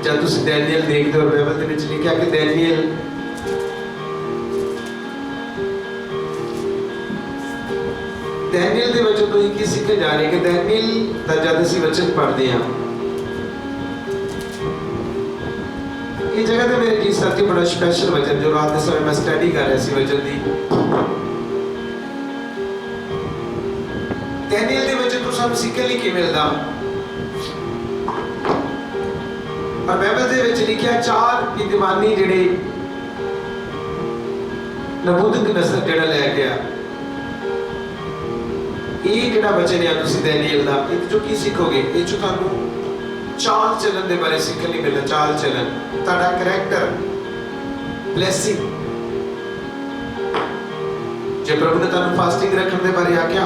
जब तुम दानियल देखते हो, बाइबल के विच लिखा कि दानियल दानियल दे वचन तो ये सीखे जा रहे कि दानियल दा जद असीं वचन पढ़ते हैं, ये जगह ते मेरे जी साथी बड़ा स्पेशल वचन जो रात के समय मैं स्टडी कर रहा सी वचन दी, दानियल दे वचन तो सब सीखे लिए कि मिलदा, और बाइबल दे विच लिखिया 4 विद्वानी जिहड़े नबूकदनेस्सर जिहड़ा लै गया। ये जिहड़ा वचन है तुसीं दानियल दा, इह जो की सीखोगे, इह जो तुहानूं चाल चलन दे बारे सीखण लई मिलदा। चाल चलन, तुहाडा करैक्टर, ब्लैसिंग। जे प्रभु ने तुहानूं फास्टिंग रखण दे बारे आख्या,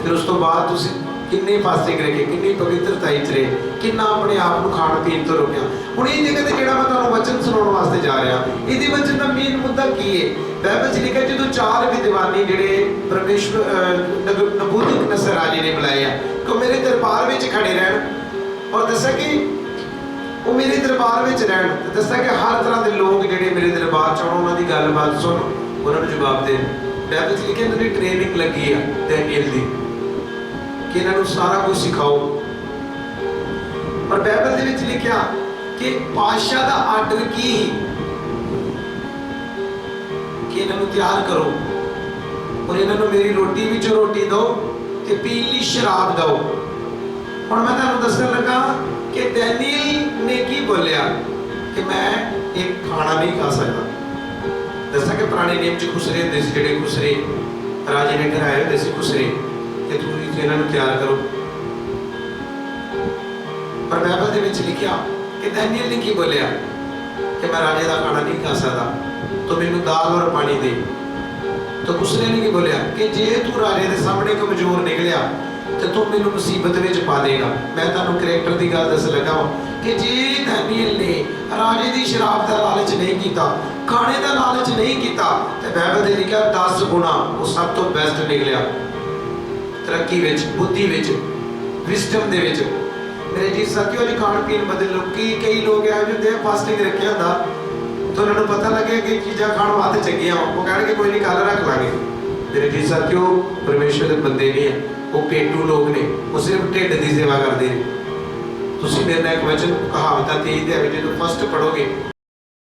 फिर उस तो बाद तुसीं किन्नी फास्टिंग रखे, किन्नी पवित्रता च रहे, किन्ना अपने आप को खाण पीण तो रोकिया। हुण इह जगह ते जिहड़ा मैं तुहानूं वचन सुणाउण वास्ते जा रहा, इहदे वचन दा मेन मुद्दा की है? बाइबल च लिखिआ जदों 4 विद्वानी जिहड़े परमेश्वर नबूकदनेस्सर राजे ने बुलाए कि मेरे दरबार विच खड़े रहण, और दस्सिआ कि वो मेरे दरबार विच रहण, दस्सिआ कि हर तरह के लोग जिहड़े मेरे दरबार च आउण, उन्हां दी गलबात सुण, उन्हां नूं जवाब देण। बाइबल च लिखिआ इन्हां दी ट्रेनिंग लगी है दानियल दी कि इन्हों सारा कुछ सिखाओ, और बाइबल दे विच लिखिया कि पातशाह दा आर्डर की कि इन्हों तैयार करो, और इन्हों मेरी रोटी विचों रोटी दो ते पीण लई शराब दो। हुण मैं तुहानूं दस्सण लगा कि दानियल ने की बोलिया कि मैं एक खाना नहीं खा सकता। दस्सिआ कि पुराने नियम च खुसरे हुंदे सी, जिहड़े खुसरे राजे ने घराए हुंदे सी खुसरे, कि तुसीं इन्हों तैयार करो। पर बाइबल दे विच लिखिया कि दानियल ने की बोलिया कि मैं राजे का खाना नहीं खा सकता, तो मैनूं दाल और पानी दे। तो उसने ने की बोलिया कि जे तू राजे के सामने कमजोर निकलिया तो तू मैनूं मुसीबत विच पा देगा। मैं तुहानूं करैक्टर की गल दस लगा कि जे दानियल ने राजे की शराब का लालच नहीं किया, खाने का लालच नहीं किया, तो बाइबल दे लिखिया 10 गुणा वो सब तो बेस्ट निकलिया तरक्की विच, बुद्धि विच, विजडम दे विच। मेरे जी साथियों, अज खाण पीण बदल लो। कई लोग इहो जिहे हुंदे फास्टिंग रखिया हुंदा तो उन्होंने पता लगे कि चीज़ां खाण वास्ते चंगियां, वो कहणगे कोई नहीं कल रख लांगे। मेरे जी साथियों, परमेश्वर दे बंदे नहीं है, वो पेटू लोग ने, वो सिर्फ ढिड की सेवा करते हैं। तुसीं मेरे नाल एक वचन कहावतां 23 दे जो फर्स्ट पढ़ोगे